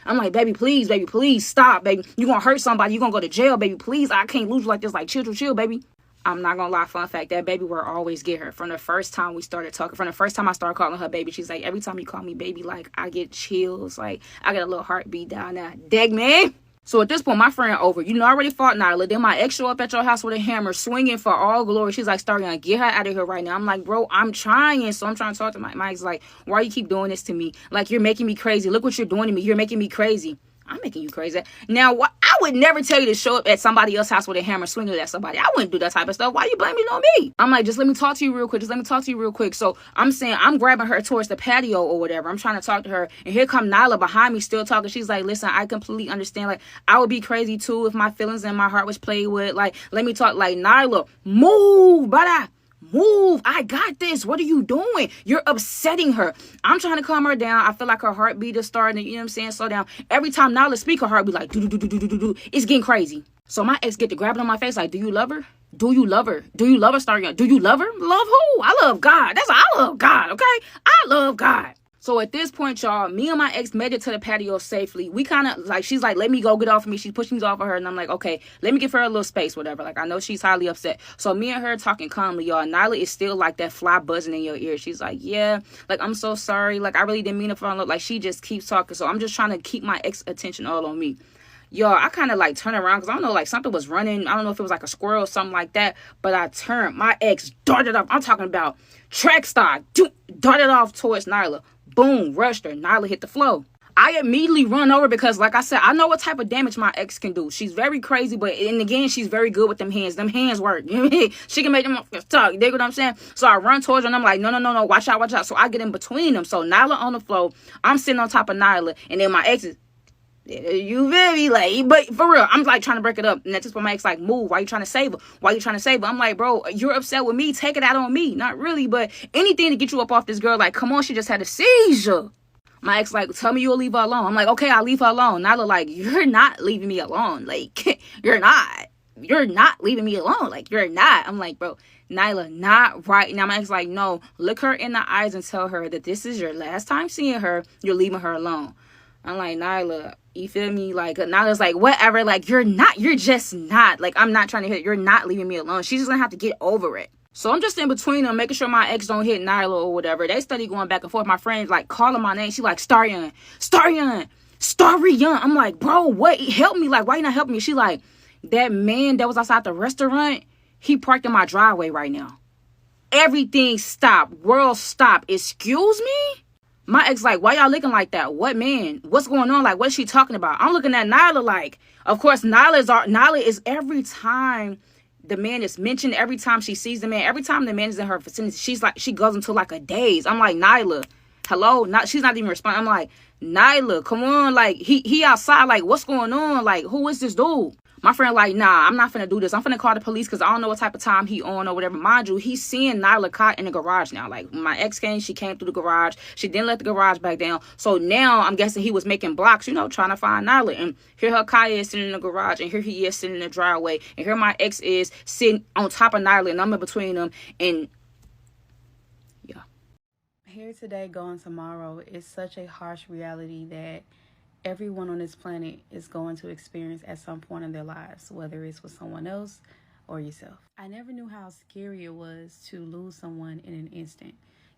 I'm like, baby, please stop, baby. You gonna hurt somebody. You gonna go to jail, baby. Please, I can't lose you like this. Like, chill, baby. I'm not gonna lie, fun fact, that baby word always get her. From the first time we started talking, from the first time I started calling her baby, she's like, every time you call me baby, like, I get chills. Like, I get a little heartbeat down there. Dag, man. So at this point, my friend over. You know, I already fought Nyla. Then my ex show up at your house with a hammer, swinging for all glory. She's like, Starry, get her out of here right now. I'm like, bro, I'm trying. So I'm trying to talk to my ex, like, why you keep doing this to me? Like, you're making me crazy. Look what you're doing to me. You're making me crazy. I'm making you crazy. Now, I would never tell you to show up at somebody else's house with a hammer swinging at somebody. I wouldn't do that type of stuff. Why you blaming it on me? I'm like, just let me talk to you real quick. So I'm saying, I'm grabbing her towards the patio or whatever. I'm trying to talk to her. And here come Nyla behind me still talking. She's like, listen, I completely understand. Like, I would be crazy too if my feelings and my heart was played with. Like, let me talk. Like, Nyla, move, brother. Move. I got this. What are you doing? You're upsetting her. I'm trying to calm her down. I feel like her heartbeat is starting, you know what I'm saying, slow down. Every time Nyla speak, her heart be like, do. It's getting crazy. So my ex get to grabbing on my face like, do you love her? Do you love her? Do you love her? Start, do you love her? Love who? I love God. I love God, okay? I love God. So at this point, y'all, me and my ex made it to the patio safely. We kind of, like, she's like, let me go get off of me. She's pushing me off of her. And I'm like, okay, let me give her a little space, whatever. Like, I know she's highly upset. So me and her talking calmly, y'all. Nyla is still like that fly buzzing in your ear. She's like, yeah, like, I'm so sorry. Like, I really didn't mean to fall in love. Like, she just keeps talking. So I'm just trying to keep my ex attention all on me. Y'all, I kind of like turn around because I don't know, like something was running. I don't know if it was like a squirrel or something like that. But I turned. My ex darted off. I'm talking about track star. Darted off towards Nyla. Boom, rushed her. Nyla hit the floor. I immediately run over because, like I said, I know what type of damage my ex can do. She's very crazy, but and again, she's very good with them hands. Them hands work. You know what I mean? She can make them talk. You dig what I'm saying? So I run towards her and I'm like, no, watch out. So I get in between them. So Nyla on the floor. I'm sitting on top of Nyla, and then my ex is, you very late, but for real, I'm like trying to break it up. And that's just when my ex like, move. Why you trying to save her? I'm like, bro, you're upset with me. Take it out on me. Not really, but anything to get you up off this girl. Like, come on, she just had a seizure. My ex like, tell me you'll leave her alone. I'm like, okay, I'll leave her alone. Nyla like, you're not leaving me alone. Like, you're not. you're not leaving me alone. Like, you're not. I'm like, bro, Nyla, not right now. My ex like, no, look her in the eyes and tell her that this is your last time seeing her. You're leaving her alone. I'm like, Nyla, you feel me? Like, Nyla's like, whatever. Like, you're just not. Like, I'm not trying to hit. You're not leaving me alone. She's just gonna have to get over it. So I'm just in between them, making sure my ex don't hit Nyla or whatever. They study going back and forth. My friend like calling my name. She like, Starion. I'm like, bro, what? Help me. Like, why you not helping me? She like, that man that was outside the restaurant, he parked in my driveway right now. Everything stopped. World stopped. Excuse me? My ex like, why y'all looking like that? What man? What's going on? Like, what's she talking about? I'm looking at Nyla like, of course, Nyla is every time the man is mentioned, every time she sees the man, every time the man is in her vicinity, she's like, she goes into like a daze. I'm like, Nyla, hello? She's not even responding. I'm like, Nyla, come on. Like, he outside. Like, what's going on? Like, who is this dude? My friend like, nah, I'm not finna do this. I'm finna call the police because I don't know what type of time he on or whatever. Mind you, he's seeing Nyla caught in the garage now. Like, my ex came, she came through the garage. She didn't let the garage back down. So now I'm guessing he was making blocks, trying to find Nyla. And here her Kaya is sitting in the garage, and here he is sitting in the driveway. And here my ex is sitting on top of Nyla, and I'm in between them. And yeah. Here today, gone tomorrow is such a harsh reality that everyone on this planet is going to experience at some point in their lives, whether it's with someone else or yourself. I never knew how scary it was to lose someone in an instant.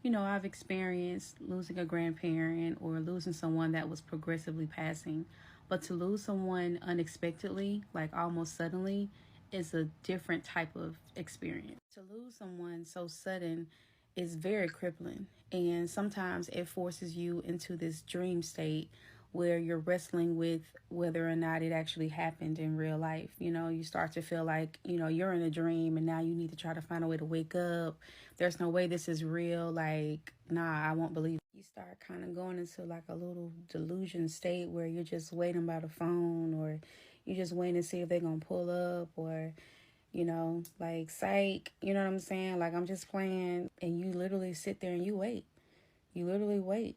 I've experienced losing a grandparent or losing someone that was progressively passing, but to lose someone unexpectedly, like almost suddenly, is a different type of experience. To lose someone so sudden is very crippling, and sometimes it forces you into this dream state where you're wrestling with whether or not it actually happened in real life. You start to feel like, you're in a dream and now you need to try to find a way to wake up. There's no way this is real. Like, nah, I won't believe it. You start kind of going into like a little delusion state where you're just waiting by the phone, or you're just waiting to see if they're going to pull up, or, like, psych, you know what I'm saying? Like, I'm just playing, and you literally sit there and you wait. You literally wait.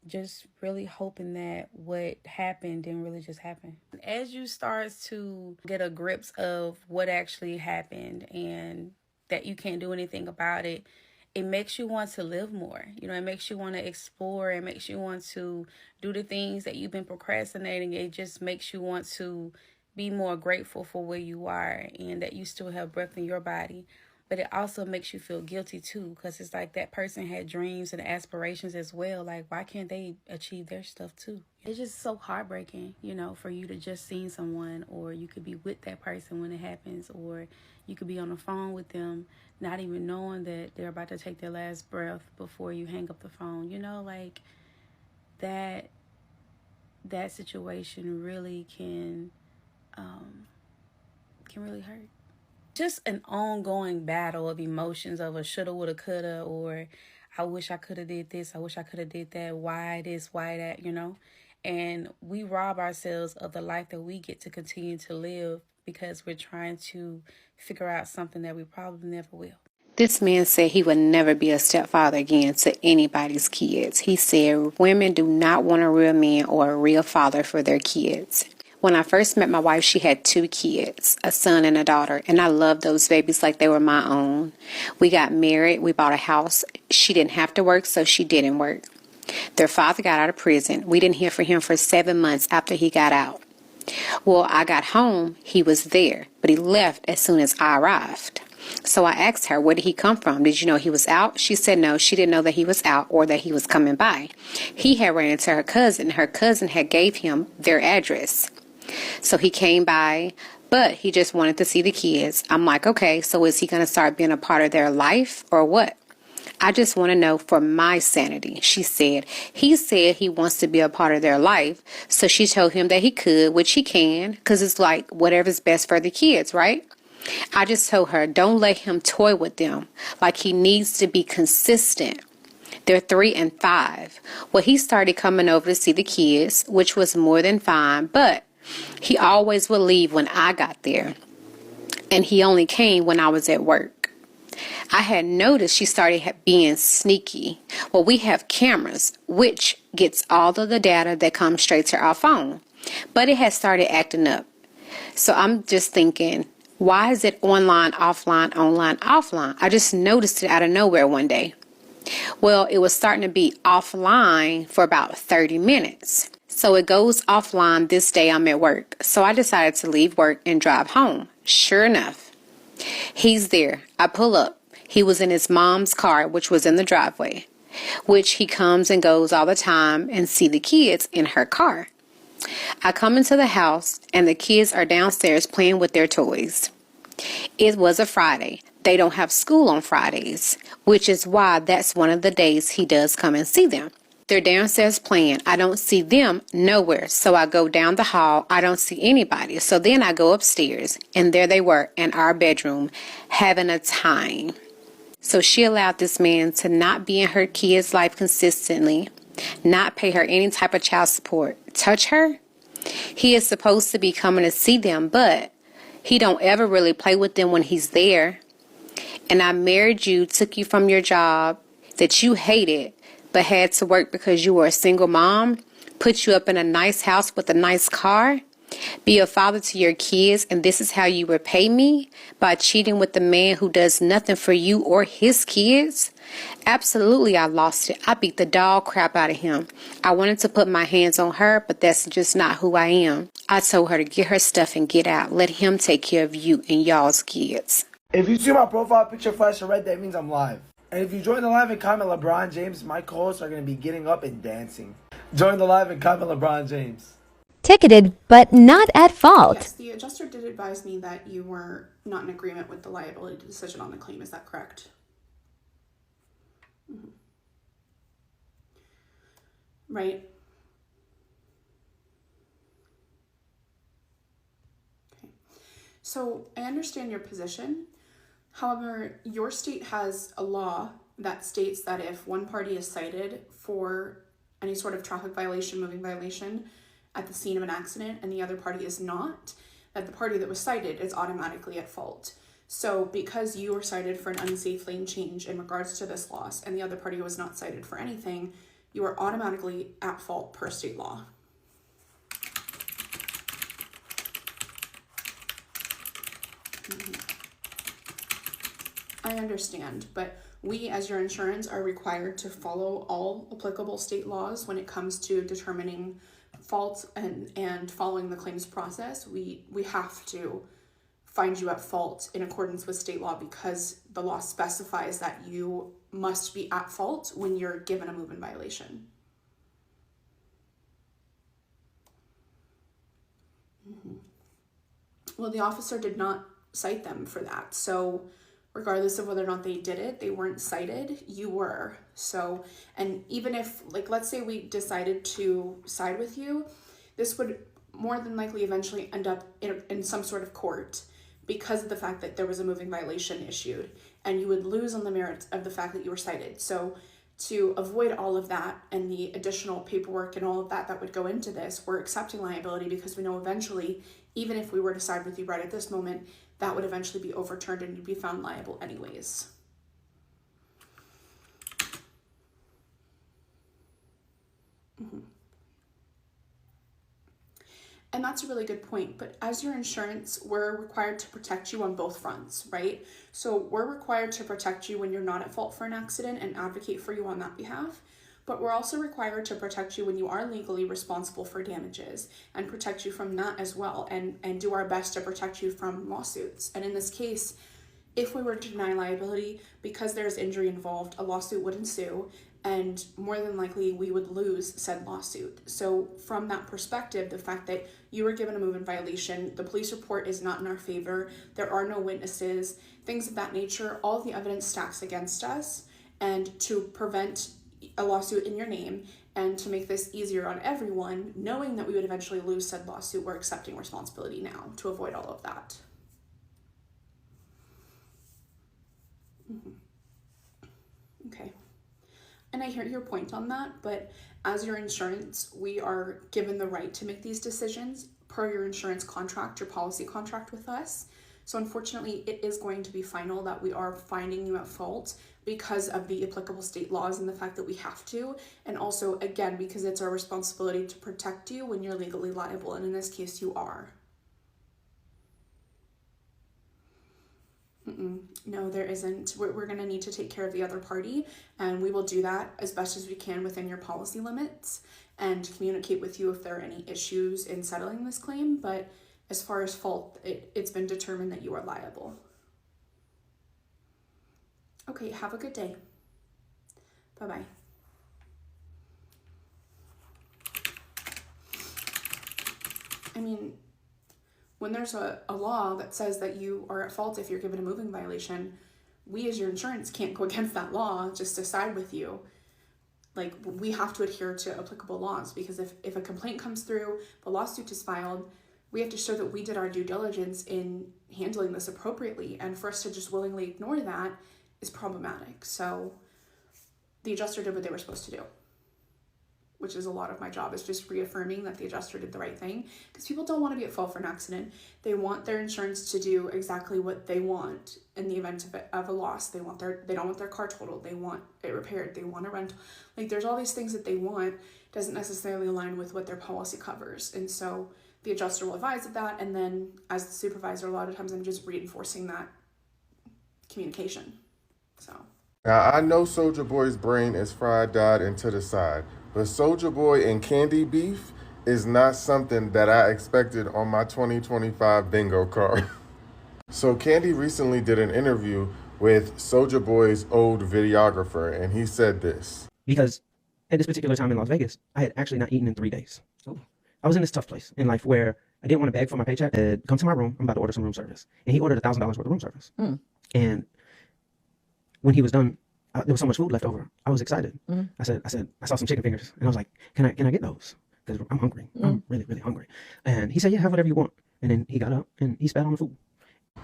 Just really hoping that what happened didn't really just happen. As you start to get a grips of what actually happened and that you can't do anything about it, it makes you want to live more. It makes you want to explore. It makes you want to do the things that you've been procrastinating. It just makes you want to be more grateful for where you are and that you still have breath in your body. But it also makes you feel guilty too, because it's like that person had dreams and aspirations as well. Like, why can't they achieve their stuff too? It's just so heartbreaking, for you to just see someone, or you could be with that person when it happens, or you could be on the phone with them, not even knowing that they're about to take their last breath before you hang up the phone. Like that situation really can really hurt. Just an ongoing battle of emotions of a shoulda, woulda, coulda, or I wish I could have did this, I wish I could have did that, why this, why that, and we rob ourselves of the life that we get to continue to live because we're trying to figure out something that we probably never will. This man said he would never be a stepfather again to anybody's kids. He said women do not want a real man or a real father for their kids. When I first met my wife, she had 2 kids, a son and a daughter, and I loved those babies like they were my own. We got married, we bought a house. She didn't have to work, so she didn't work. Their father got out of prison. We didn't hear from him for 7 months after he got out. Well, I got home, he was there, but he left as soon as I arrived. So I asked her, where did he come from? Did you know he was out? She said no, she didn't know that he was out or that he was coming by. He had ran into her cousin. Her cousin had gave him their address. So he came by, but he just wanted to see the kids. I'm like, okay, so is he going to start being a part of their life or what? I just want to know for my sanity. She said, he said he wants to be a part of their life. So she told him that he could, which he can, because it's like whatever's best for the kids, right? I just told her, don't let him toy with them. Like, he needs to be consistent. They're 3 and 5. Well, he started coming over to see the kids, which was more than fine, but he always would leave when I got there, and he only came when I was at work. I had noticed she started being sneaky. Well, we have cameras, which gets all of the data that comes straight to our phone, but it had started acting up. So I'm just thinking, Why is it online, offline, online, offline? I just noticed it out of nowhere one day. Well, it was starting to be offline for about 30 minutes. So it goes offline this day I'm at work. So I decided to leave work and drive home. Sure enough, he's there. I pull up. He was in his mom's car, which was in the driveway, which he comes and goes all the time and see the kids in her car. I come into the house and the kids are downstairs playing with their toys. It was a Friday. They don't have school on Fridays, which is why that's one of the days he does come and see them. They're downstairs playing. I don't see them nowhere. So I go down the hall. I don't see anybody. So then I go upstairs and there they were in our bedroom having a time. So she allowed this man to not be in her kid's life consistently, not pay her any type of child support, touch her. He is supposed to be coming to see them, but he don't ever really play with them when he's there. And I married you, took you from your job that you hated, but had to work because you were a single mom, put you up in a nice house with a nice car, be a father to your kids, and this is how you repay me? By cheating with the man who does nothing for you or his kids? Absolutely, I lost it. I beat the dog crap out of him. I wanted to put my hands on her, but that's just not who I am. I told her to get her stuff and get out. Let him take care of you and y'all's kids. If you see my profile picture flashing red, that means I'm live. And if you join the live and comment LeBron James, my co-hosts are going to be getting up and dancing. Join the live and comment LeBron James. Ticketed, but not at fault. Yes, the adjuster did advise me that you were not in agreement with the liability decision on the claim. Is that correct? Mm-hmm. Right. Okay. So I understand your position. However, your state has a law that states that if one party is cited for any sort of traffic violation, moving violation at the scene of an accident, and the other party is not, that the party that was cited is automatically at fault. So because you were cited for an unsafe lane change in regards to this loss, and the other party was not cited for anything, you are automatically at fault per state law. I understand, but we as your insurance are required to follow all applicable state laws when it comes to determining fault and following the claims process. We have to find you at fault in accordance with state law because the law specifies that you must be at fault when you're given a move-in violation. Mm-hmm. Well, the officer did not cite them for that. So regardless of whether or not they did it, they weren't cited, you were. So, and even if, like, let's say we decided to side with you, this would more than likely eventually end up in some sort of court because of the fact that there was a moving violation issued, and you would lose on the merits of the fact that you were cited. So to avoid all of that and the additional paperwork and all of that that would go into this, we're accepting liability because we know eventually, even if we were to side with you right at this moment, that would eventually be overturned and you'd be found liable anyways. Mm-hmm. And that's a really good point, but as your insurance, we're required to protect you on both fronts, right? So we're required to protect you when you're not at fault for an accident and advocate for you on that behalf, but we're also required to protect you when you are legally responsible for damages and protect you from that as well, and do our best to protect you from lawsuits. And in this case, if we were to deny liability because there's injury involved, a lawsuit would ensue, and more than likely we would lose said lawsuit. So from that perspective, the fact that you were given a move-in violation, the police report is not in our favor, there are no witnesses, things of that nature, all of the evidence stacks against us, and to prevent a lawsuit in your name and to make this easier on everyone, knowing that we would eventually lose said lawsuit, we're accepting responsibility now to avoid all of that. Mm-hmm. Okay. And I hear your point on that, but as your insurance, we are given the right to make these decisions per your insurance contract, your policy contract with us. So unfortunately, it is going to be final that we are finding you at fault because of the applicable state laws and the fact that we have to. And also, again, because it's our responsibility to protect you when you're legally liable. And in this case, you are. No, there isn't. We're going to need to take care of the other party, and we will do that as best as we can within your policy limits and communicate with you if there are any issues in settling this claim. But as far as fault, it's been determined that you are liable. Okay, have a good day. Bye-bye. I mean, when there's a law that says that you are at fault if you're given a moving violation, we as your insurance can't go against that law just to side with you. Like, we have to adhere to applicable laws, because if a complaint comes through, the lawsuit is filed, we have to show that we did our due diligence in handling this appropriately, and for us to just willingly ignore that is problematic. So the adjuster did what they were supposed to do, which is a lot of my job, is just reaffirming that the adjuster did the right thing, because people don't want to be at fault for an accident. They want their insurance to do exactly what they want in the event of a loss. They don't want their car totaled. They want it repaired. They want a rental. Like, there's all these things that they want, doesn't necessarily align with what their policy covers. And so the adjuster will advise of that, and then as the supervisor, a lot of times I'm just reinforcing that communication. So now, I know Soulja Boy's brain is fried dyed and to the side, but Soulja Boy and Candy beef is not something that I expected on my 2025 bingo card. So Candy recently did an interview with Soulja Boy's old videographer, and he said this. Because at this particular time in Las Vegas, I had actually not eaten in 3 days. So I was in this tough place in life where I didn't want to beg for my paycheck. Come to my room, I'm about to order some room service. And he ordered $1,000 worth of room service. And when he was done, there was so much food left over. I was excited. I saw some chicken fingers, and I was like, can I get those? Because I'm hungry. I'm really, really hungry. And he said, yeah, have whatever you want. And then he got up and he spat on the food.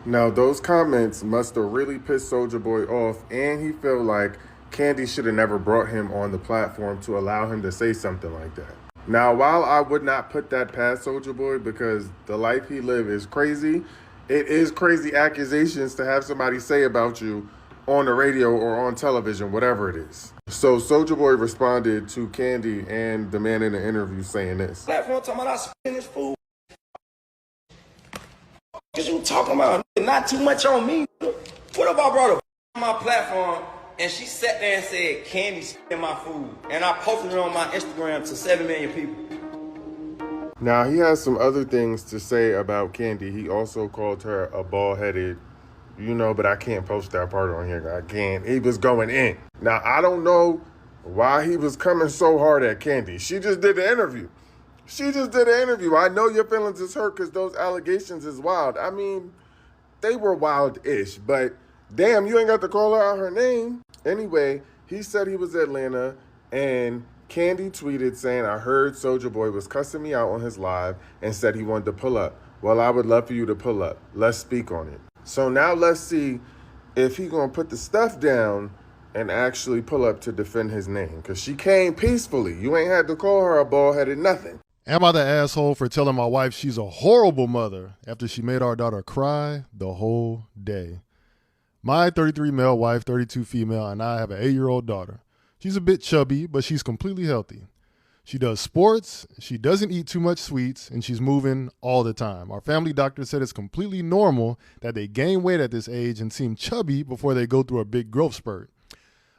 Now, those comments must have really pissed Soulja Boy off, and he felt like Candy should have never brought him on the platform to allow him to say something like that. Now, while I would not put that past Soulja Boy because the life he lived is crazy, it is crazy accusations to have somebody say about you on the radio or on television, whatever it is. So Soulja Boy responded to Candy and the man in the interview saying this. Platform talking about I spend this food. Cause you talking about not too much on me. What if I brought her on my platform and she sat there and said Candy spend my food, and I posted it on my Instagram to 7 million people? Now, he has some other things to say about Candy. He also called her a bald-headed, but I can't post that part on here. I can't. He was going in. Now, I don't know why he was coming so hard at Candy. She just did the interview. I know your feelings is hurt because those allegations is wild. I mean, they were wild-ish, but damn, you ain't got to call her out her name. Anyway, he said he was in Atlanta, and Candy tweeted saying, I heard Soulja Boy was cussing me out on his live and said he wanted to pull up. Well, I would love for you to pull up. Let's speak on it. So now let's see if he gonna put the stuff down and actually pull up to defend his name. Because she came peacefully. You ain't had to call her a bald-headed nothing. Am I the asshole for telling my wife she's a horrible mother after she made our daughter cry the whole day? My 33 male wife, 32 female, and I have an 8-year-old daughter. She's a bit chubby, but she's completely healthy. She does sports, she doesn't eat too much sweets, and she's moving all the time. Our family doctor said it's completely normal that they gain weight at this age and seem chubby before they go through a big growth spurt.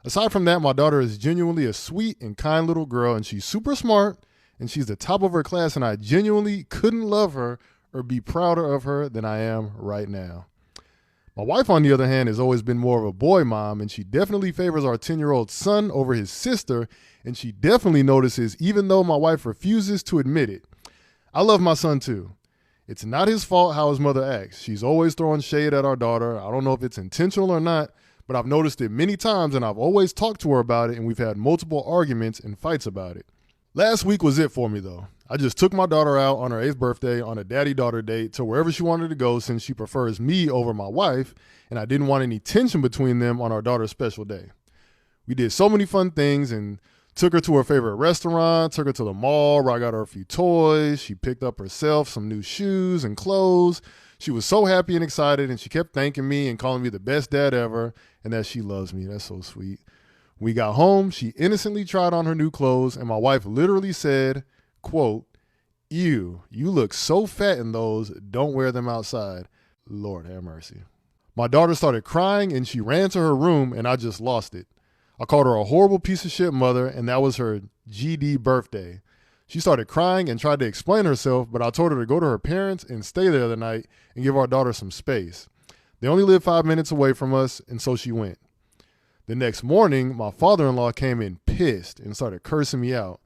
Aside from that, my daughter is genuinely a sweet and kind little girl, and she's super smart, and she's the top of her class, and I genuinely couldn't love her or be prouder of her than I am right now. My wife, on the other hand, has always been more of a boy mom, and she definitely favors our 10-year-old son over his sister, and she definitely notices even though my wife refuses to admit it. I love my son too. It's not his fault how his mother acts. She's always throwing shade at our daughter. I don't know if it's intentional or not, but I've noticed it many times, and I've always talked to her about it, and we've had multiple arguments and fights about it. Last week was it for me, though. I just took my daughter out on her 8th birthday on a daddy-daughter date to wherever she wanted to go since she prefers me over my wife, and I didn't want any tension between them on our daughter's special day. We did so many fun things and took her to her favorite restaurant, took her to the mall where I got her a few toys. She picked up herself some new shoes and clothes. She was so happy and excited, and she kept thanking me and calling me the best dad ever, and that she loves me. That's so sweet. We got home, she innocently tried on her new clothes, and my wife literally said, quote, "Ew, you look so fat in those, don't wear them outside." Lord have mercy. My daughter started crying and she ran to her room and I just lost it. I called her a horrible piece of shit mother and that was her GD birthday. She started crying and tried to explain herself, but I told her to go to her parents and stay there the night and give our daughter some space. They only live 5 minutes away from us, and so she went. The next morning, my father-in-law came in pissed and started cursing me out.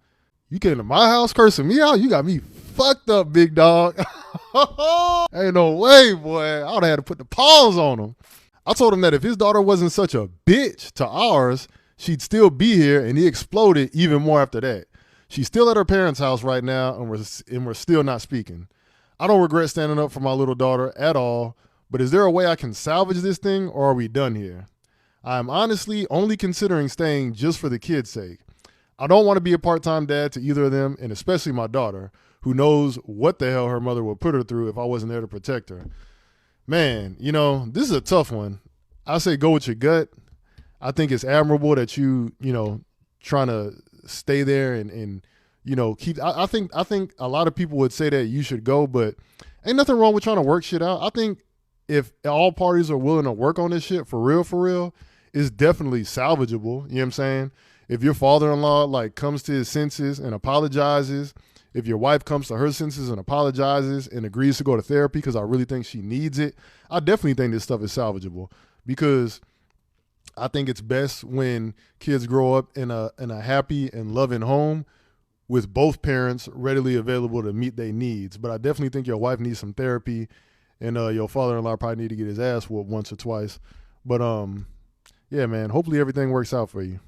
You came to my house cursing me out? You got me fucked up, big dog. Ain't no way, boy. I would have had to put the paws on him. I told him that if his daughter wasn't such a bitch to ours, she'd still be here, and he exploded even more after that. She's still at her parents' house right now, and we're still not speaking. I don't regret standing up for my little daughter at all, but is there a way I can salvage this thing, or are we done here? I am honestly only considering staying just for the kids' sake. I don't want to be a part-time dad to either of them, and especially my daughter, who knows what the hell her mother would put her through if I wasn't there to protect her. Man, this is a tough one. I say go with your gut. I think it's admirable that you trying to stay there and keep. I think a lot of people would say that you should go, but ain't nothing wrong with trying to work shit out. I think if all parties are willing to work on this shit for real, it's definitely salvageable. You know what I'm saying? If your father-in-law comes to his senses and apologizes, if your wife comes to her senses and apologizes and agrees to go to therapy because I really think she needs it, I definitely think this stuff is salvageable, because I think it's best when kids grow up in a happy and loving home with both parents readily available to meet their needs. But I definitely think your wife needs some therapy, and your father-in-law probably need to get his ass whooped once or twice. But yeah, man, hopefully everything works out for you.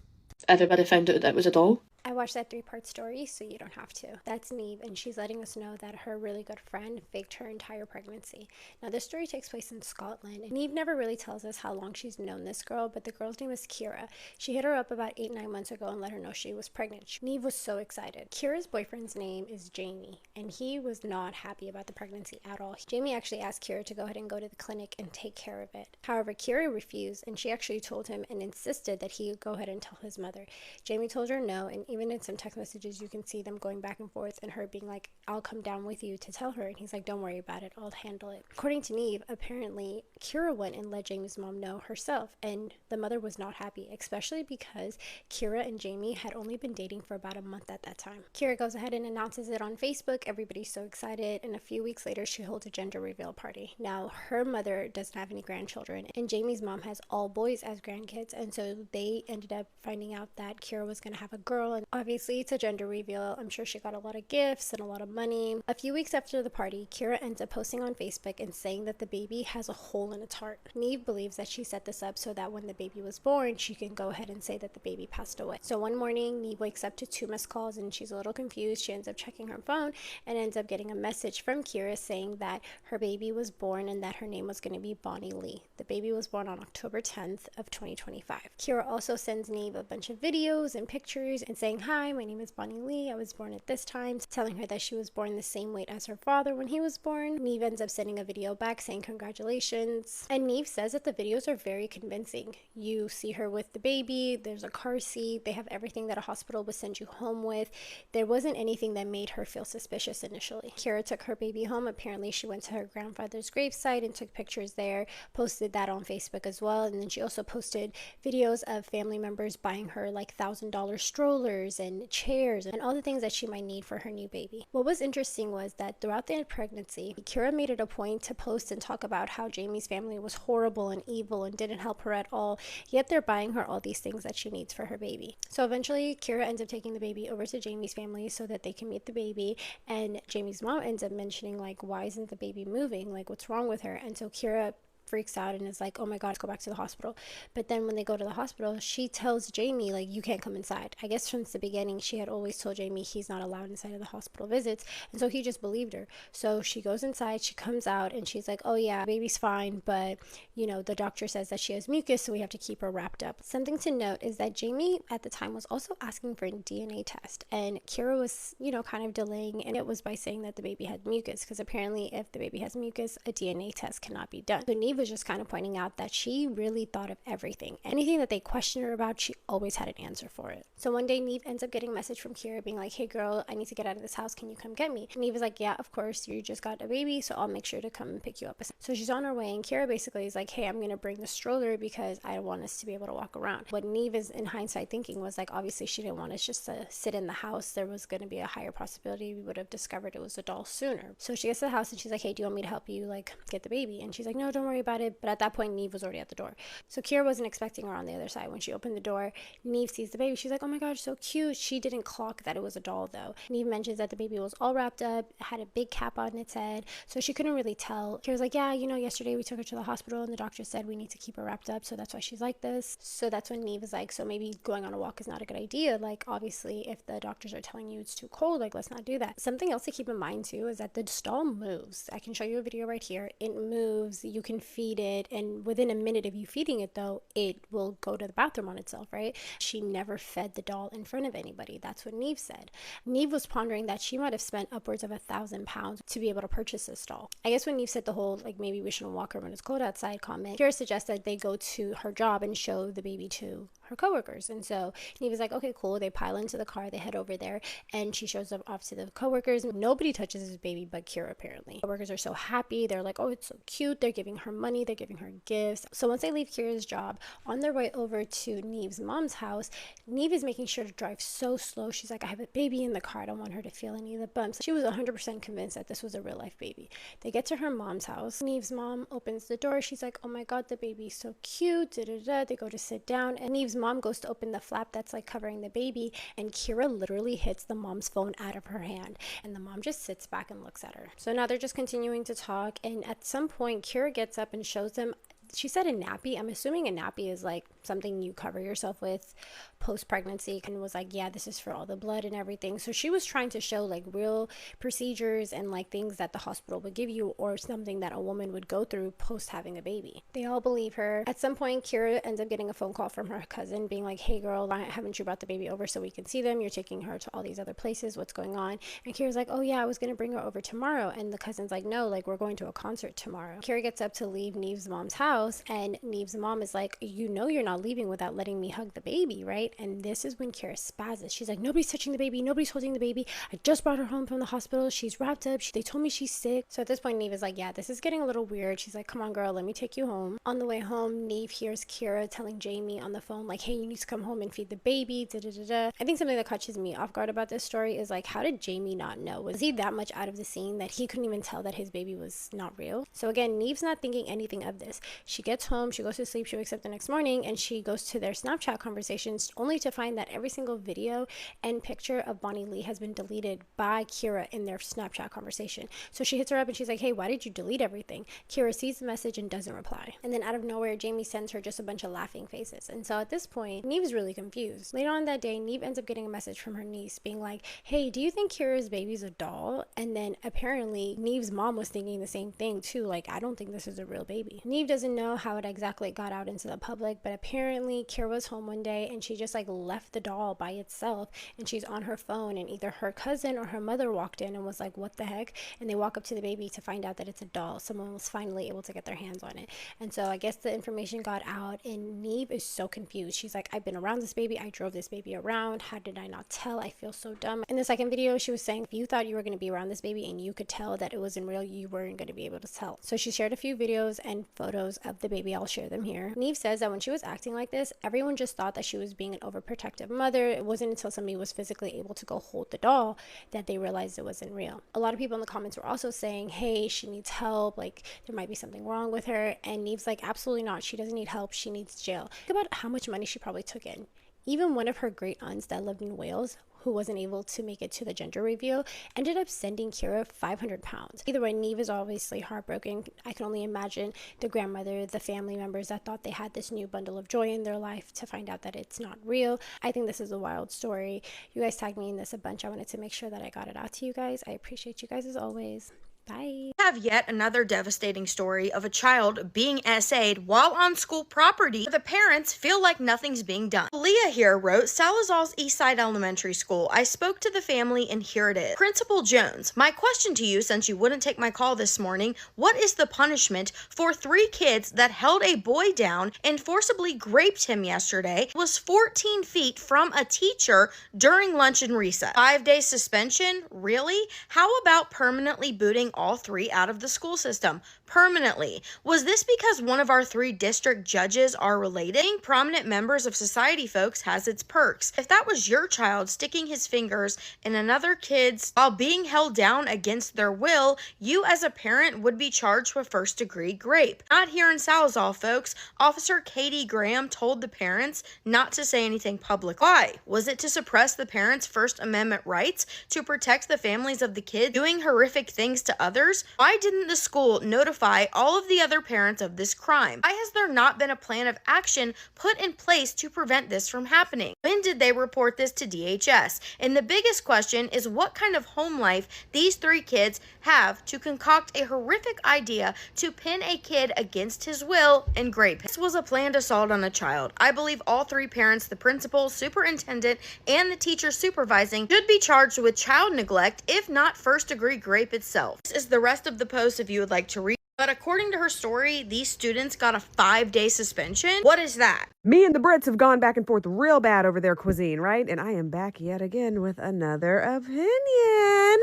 Everybody found out that it was a doll? I watched that 3-part story, so you don't have to. That's Neve, and she's letting us know that her really good friend faked her entire pregnancy. Now, this story takes place in Scotland, and Neve never really tells us how long she's known this girl, but the girl's name is Kira. She hit her up about 8-9 months ago and let her know she was pregnant. Neve was so excited. Kira's boyfriend's name is Jamie, and he was not happy about the pregnancy at all. Jamie actually asked Kira to go ahead and go to the clinic and take care of it. However, Kira refused, and she actually told him and insisted that he go ahead and tell his mother. Jamie told her no, and even in some text messages you can see them going back and forth and her being like, I'll come down with you to tell her, and he's like, don't worry about it, I'll handle it. According to Neve, apparently Kira went and let Jamie's mom know herself, and the mother was not happy, especially because Kira and Jamie had only been dating for about a month at that time. Kira goes ahead and announces it on Facebook. Everybody's so excited, and a few weeks later she holds a gender reveal party. Now, her mother doesn't have any grandchildren, and Jamie's mom has all boys as grandkids, and so they ended up finding out that Kira was going to have a girl, and obviously it's a gender reveal. I'm sure she got a lot of gifts and a lot of money. A few weeks after the party, Kira ends up posting on Facebook and saying that the baby has a hole in its heart. Neve believes that she set this up so that when the baby was born, she can go ahead and say that the baby passed away. So one morning, Neve wakes up to 2 missed calls and she's a little confused. She ends up checking her phone and ends up getting a message from Kira saying that her baby was born and that her name was going to be Bonnie Lee. The baby was born on October 10th of 2025. Kira also sends Neve a bunch of videos and pictures and saying, hi, my name is Bonnie Lee. I was born at this time, telling her that she was born the same weight as her father when he was born. Neve ends up sending a video back saying congratulations. And Neve says that the videos are very convincing. You see her with the baby, there's a car seat, they have everything that a hospital would send you home with. There wasn't anything that made her feel suspicious initially. Kira took her baby home. Apparently she went to her grandfather's gravesite and took pictures there, posted that on Facebook as well, and then she also posted videos of family members buying her like $1,000 strollers and chairs and all the things that she might need for her new baby. What was interesting was that throughout the pregnancy, Kira made it a point to post and talk about how Jamie's family was horrible and evil and didn't help her at all, yet they're buying her all these things that she needs for her baby. So eventually Kira ends up taking the baby over to Jamie's family so that they can meet the baby, and Jamie's mom ends up mentioning like, why isn't the baby moving, like what's wrong with her? And so Kira freaks out and is like, oh my god, let's go back to the hospital. But then when they go to the hospital, she tells Jamie like, you can't come inside. I guess from the beginning she had always told Jamie he's not allowed inside of the hospital visits, and so he just believed her. So she goes inside, she comes out, and she's like, oh yeah, baby's fine, but the doctor says that she has mucus, so we have to keep her wrapped up. Something to note is that Jamie at the time was also asking for a DNA test, and Kira was kind of delaying, and it was by saying that the baby had mucus, because apparently if the baby has mucus, a DNA test cannot be done. So Neve was was just kind of pointing out that she really thought of everything. Anything that they questioned her about, she always had an answer for it. So one day Neve ends up getting a message from Kira being like, hey girl, I need to get out of this house, can you come get me? And Neve is like, yeah, of course, you just got a baby, so I'll make sure to come and pick you up. So she's on her way, and Kira basically is like, hey, I'm gonna bring the stroller because I want us to be able to walk around. What Neve is in hindsight thinking was like, obviously she didn't want us just to sit in the house. There was going to be a higher possibility we would have discovered it was a doll sooner. So she gets to the house and she's like, hey, do you want me to help you like get the baby? And she's like, no, don't worry about it. But at that point, Neve was already at the door. So Kira wasn't expecting her on the other side. When she opened the door, Neve sees the baby. She's like, oh my gosh, so cute. She didn't clock that it was a doll though. Neve mentions that the baby was all wrapped up, had a big cap on its head, so she couldn't really tell. Kira's like, yeah, you know, yesterday we took her to the hospital and the doctor said we need to keep her wrapped up, so that's why she's like this. So that's when Neve is like, so maybe going on a walk is not a good idea. Like, obviously, if the doctors are telling you it's too cold, like, let's not do that. Something else to keep in mind too is that the doll moves. I can show you a video right here. It moves, you can feed it, and within a minute of you feeding it though, it will go to the bathroom on itself, right? She never fed the doll in front of anybody. That's what Neve said. Neve was pondering that she might have spent upwards of £1,000 to be able to purchase this doll. I guess when Neve said the whole, like, maybe we shouldn't walk her when it's cold outside comment, Kira suggested they go to her job and show the baby to her coworkers. And so Neve was like, okay, cool. They pile into the car, they head over there, and she shows them off to the coworkers. Nobody touches this baby but Kira, apparently. Coworkers are so happy. They're like, oh, it's so cute. They're giving her money, they're giving her gifts. So once they leave Kira's job, on their way over to Neve's mom's house, Neve is making sure to drive so slow. She's like, I have a baby in the car, I don't want her to feel any of the bumps. She was 100% convinced that this was a real life baby. They get to her mom's house. Neve's mom opens the door. She's like, oh my god, the baby's so cute, da da da. They go to sit down, and Neve's mom goes to open the flap that's like covering the baby, and Kira literally hits the mom's phone out of her hand, and the mom just sits back and looks at her. So now they're just continuing to talk, and at some point Kira gets up and shows them, she said a nappy. I'm assuming a nappy is like something you cover yourself with post-pregnancy, and was like, yeah, this is for all the blood and everything. So she was trying to show like real procedures and like things that the hospital would give you, or something that a woman would go through post having a baby. They all believe her. At some point, Kira ends up getting a phone call from her cousin being like, hey girl, why haven't you brought the baby over so we can see them? You're taking her to all these other places, what's going on? And Kira's like, oh yeah, I was gonna bring her over tomorrow. And the cousin's like, no, like, we're going to a concert tomorrow. Kira gets up to leave Neve's mom's house, and Neve's mom is like, you know you're not leaving without letting me hug the baby, right? And this is when Kira spazzes. She's like, nobody's touching the baby, nobody's holding the baby. I just brought her home from the hospital. She's wrapped up. They told me she's sick. So at this point, Neve is like, yeah, this is getting a little weird. She's like, come on, girl, let me take you home. On the way home, Neve hears Kira telling Jamie on the phone, like, hey, you need to come home and feed the baby, da da da da. I think something that catches me off guard about this story is like, how did Jamie not know? Was he that much out of the scene that he couldn't even tell that his baby was not real? So again, Neve's not thinking anything of this. She gets home, she goes to sleep, she wakes up the next morning, and she goes to their Snapchat conversations only to find that every single video and picture of Bonnie Lee has been deleted by Kira in their Snapchat conversation. So she hits her up and she's like, hey, why did you delete everything? Kira sees the message and doesn't reply. And then out of nowhere, Jamie sends her just a bunch of laughing faces. And so at this point, Neve's really confused. Later on that day, Neve ends up getting a message from her niece being like, hey, do you think Kira's baby's a doll? And then apparently Neve's mom was thinking the same thing too. Like, I don't think this is a real baby. Neve doesn't know how it exactly got out into the public, but apparently Kira was home one day and she just like left the doll by itself, and she's on her phone, and either her cousin or her mother walked in and was like, what the heck? And they walk up to the baby to find out that it's a doll. Someone was finally able to get their hands on it. And so I guess the information got out, and Neve is so confused. She's like, I've been around this baby, I drove this baby around, how did I not tell? I feel so dumb. In the second video, she was saying, if you thought you were going to be around this baby and you could tell that it wasn't real, you weren't going to be able to tell. So she shared a few videos and photos of the baby. I'll share them here. Neve says that when she was acting like this, everyone just thought that she was being an overprotective mother. It wasn't until somebody was physically able to go hold the doll that they realized it wasn't real. A lot of people in the comments were also saying, hey, she needs help, like there might be something wrong with her. And Neve's like, absolutely not, she doesn't need help, she needs jail. Think about how much money she probably took in. Even one of her great aunts that lived in Wales, who wasn't able to make it to the gender reveal, ended up sending Kira £500. Either way, Neve is obviously heartbroken. I can only imagine the grandmother, the family members that thought they had this new bundle of joy in their life to find out that it's not real. I think this is a wild story. You guys tagged me in this a bunch. I wanted to make sure that I got it out to you guys. I appreciate you guys as always. Bye. Have yet another devastating story of a child being essayed while on school property where the parents feel like nothing's being done. Leah here wrote, Salazar's Eastside Elementary School. I spoke to the family and here it is. Principal Jones, my question to you, since you wouldn't take my call this morning, what is the punishment for 3 kids that held a boy down and forcibly raped him yesterday, was 14 feet from a teacher during lunch and recess? 5-day suspension? Really? How about permanently booting all 3 out of the school system? Permanently. Was this because one of our 3 district judges are related? Being prominent members of society, folks, has its perks. If that was your child sticking his fingers in another kid's while being held down against their will, you as a parent would be charged with first-degree rape. Not here in Salazar, folks. Officer Katie Graham told the parents not to say anything public. Why? Was it to suppress the parents' First Amendment rights to protect the families of the kids doing horrific things to others? Why didn't the school notify all of the other parents of this crime? Why has there not been a plan of action put in place to prevent this from happening? When did they report this to DHS? And the biggest question is what kind of home life these 3 kids have to concoct a horrific idea to pin a kid against his will and rape him. This was a planned assault on a child. I believe all 3 parents, the principal, superintendent, and the teacher supervising should be charged with child neglect, if not first-degree rape itself. This is the rest of the post if you would like to read. But according to her story, these students got a 5-day suspension. What is that? Me and the Brits have gone back and forth real bad over their cuisine, right? And I am back yet again with another opinion.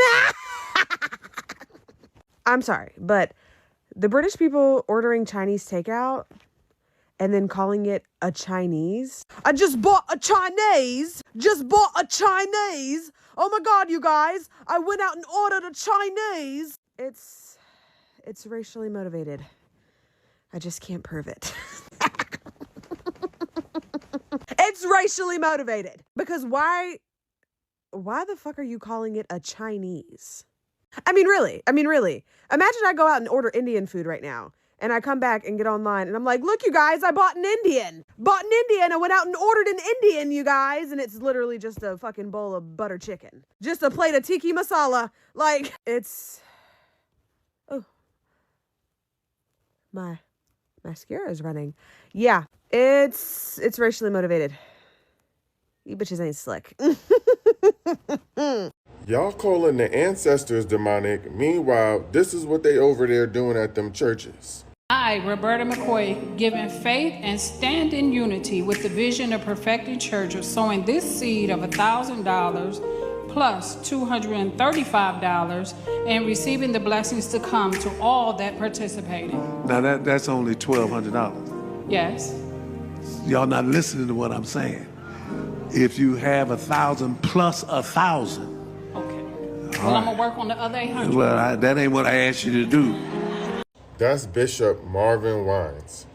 I'm sorry, but the British people ordering Chinese takeout and then calling it a Chinese. I just bought a Chinese. Just bought a Chinese. Oh my God, you guys. I went out and ordered a Chinese. It's racially motivated. I just can't prove it. It's racially motivated. Because why the fuck are you calling it a Chinese? I mean, really. Imagine I go out and order Indian food right now. And I come back and get online and I'm like, look, you guys, I bought an Indian. I went out and ordered an Indian, you guys. And it's literally just a fucking bowl of butter chicken. Just a plate of tiki masala. Like, it's... Oh. My mascara is running. Yeah, it's racially motivated. You bitches ain't slick. Y'all calling the ancestors demonic. Meanwhile, this is what they over there doing at them churches. I, Roberta McCoy, given faith and stand in unity with the vision of perfecting church of sowing this seed of $1,000 plus $235 and receiving the blessings to come to all that participated. Now that's only $1,200. Yes. Y'all not listening to what I'm saying. If you have 1,000 plus 1,000. Okay. Well, I'm gonna work on the other 800. Well, that ain't what I asked you to do. That's Bishop Marvin Wines.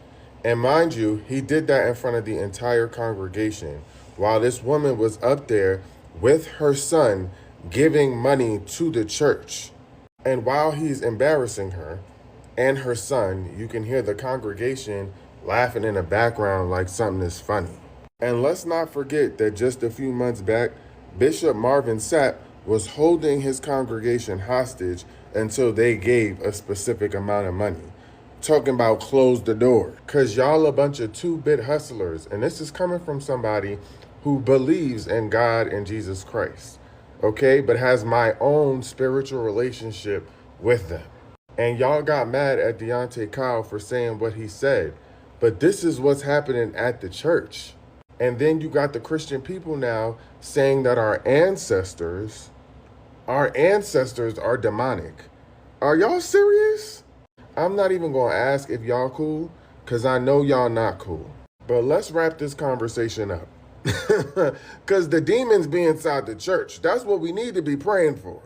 And mind you, he did that in front of the entire congregation while this woman was up there with her son giving money to the church. And while he's embarrassing her and her son, you can hear the congregation laughing in the background like something is funny. And let's not forget that just a few months back, Bishop Marvin Sapp was holding his congregation hostage until they gave a specific amount of money. Talking about close the door. Cause y'all a bunch of 2-bit hustlers. And this is coming from somebody who believes in God and Jesus Christ. Okay? But has my own spiritual relationship with them. And y'all got mad at Deontay Kyle for saying what he said. But this is what's happening at the church. And then you got the Christian people now saying that our ancestors are demonic. Are y'all serious? I'm not even going to ask if y'all cool, because I know y'all not cool. But let's wrap this conversation up. Because the demons be inside the church. That's what we need to be praying for.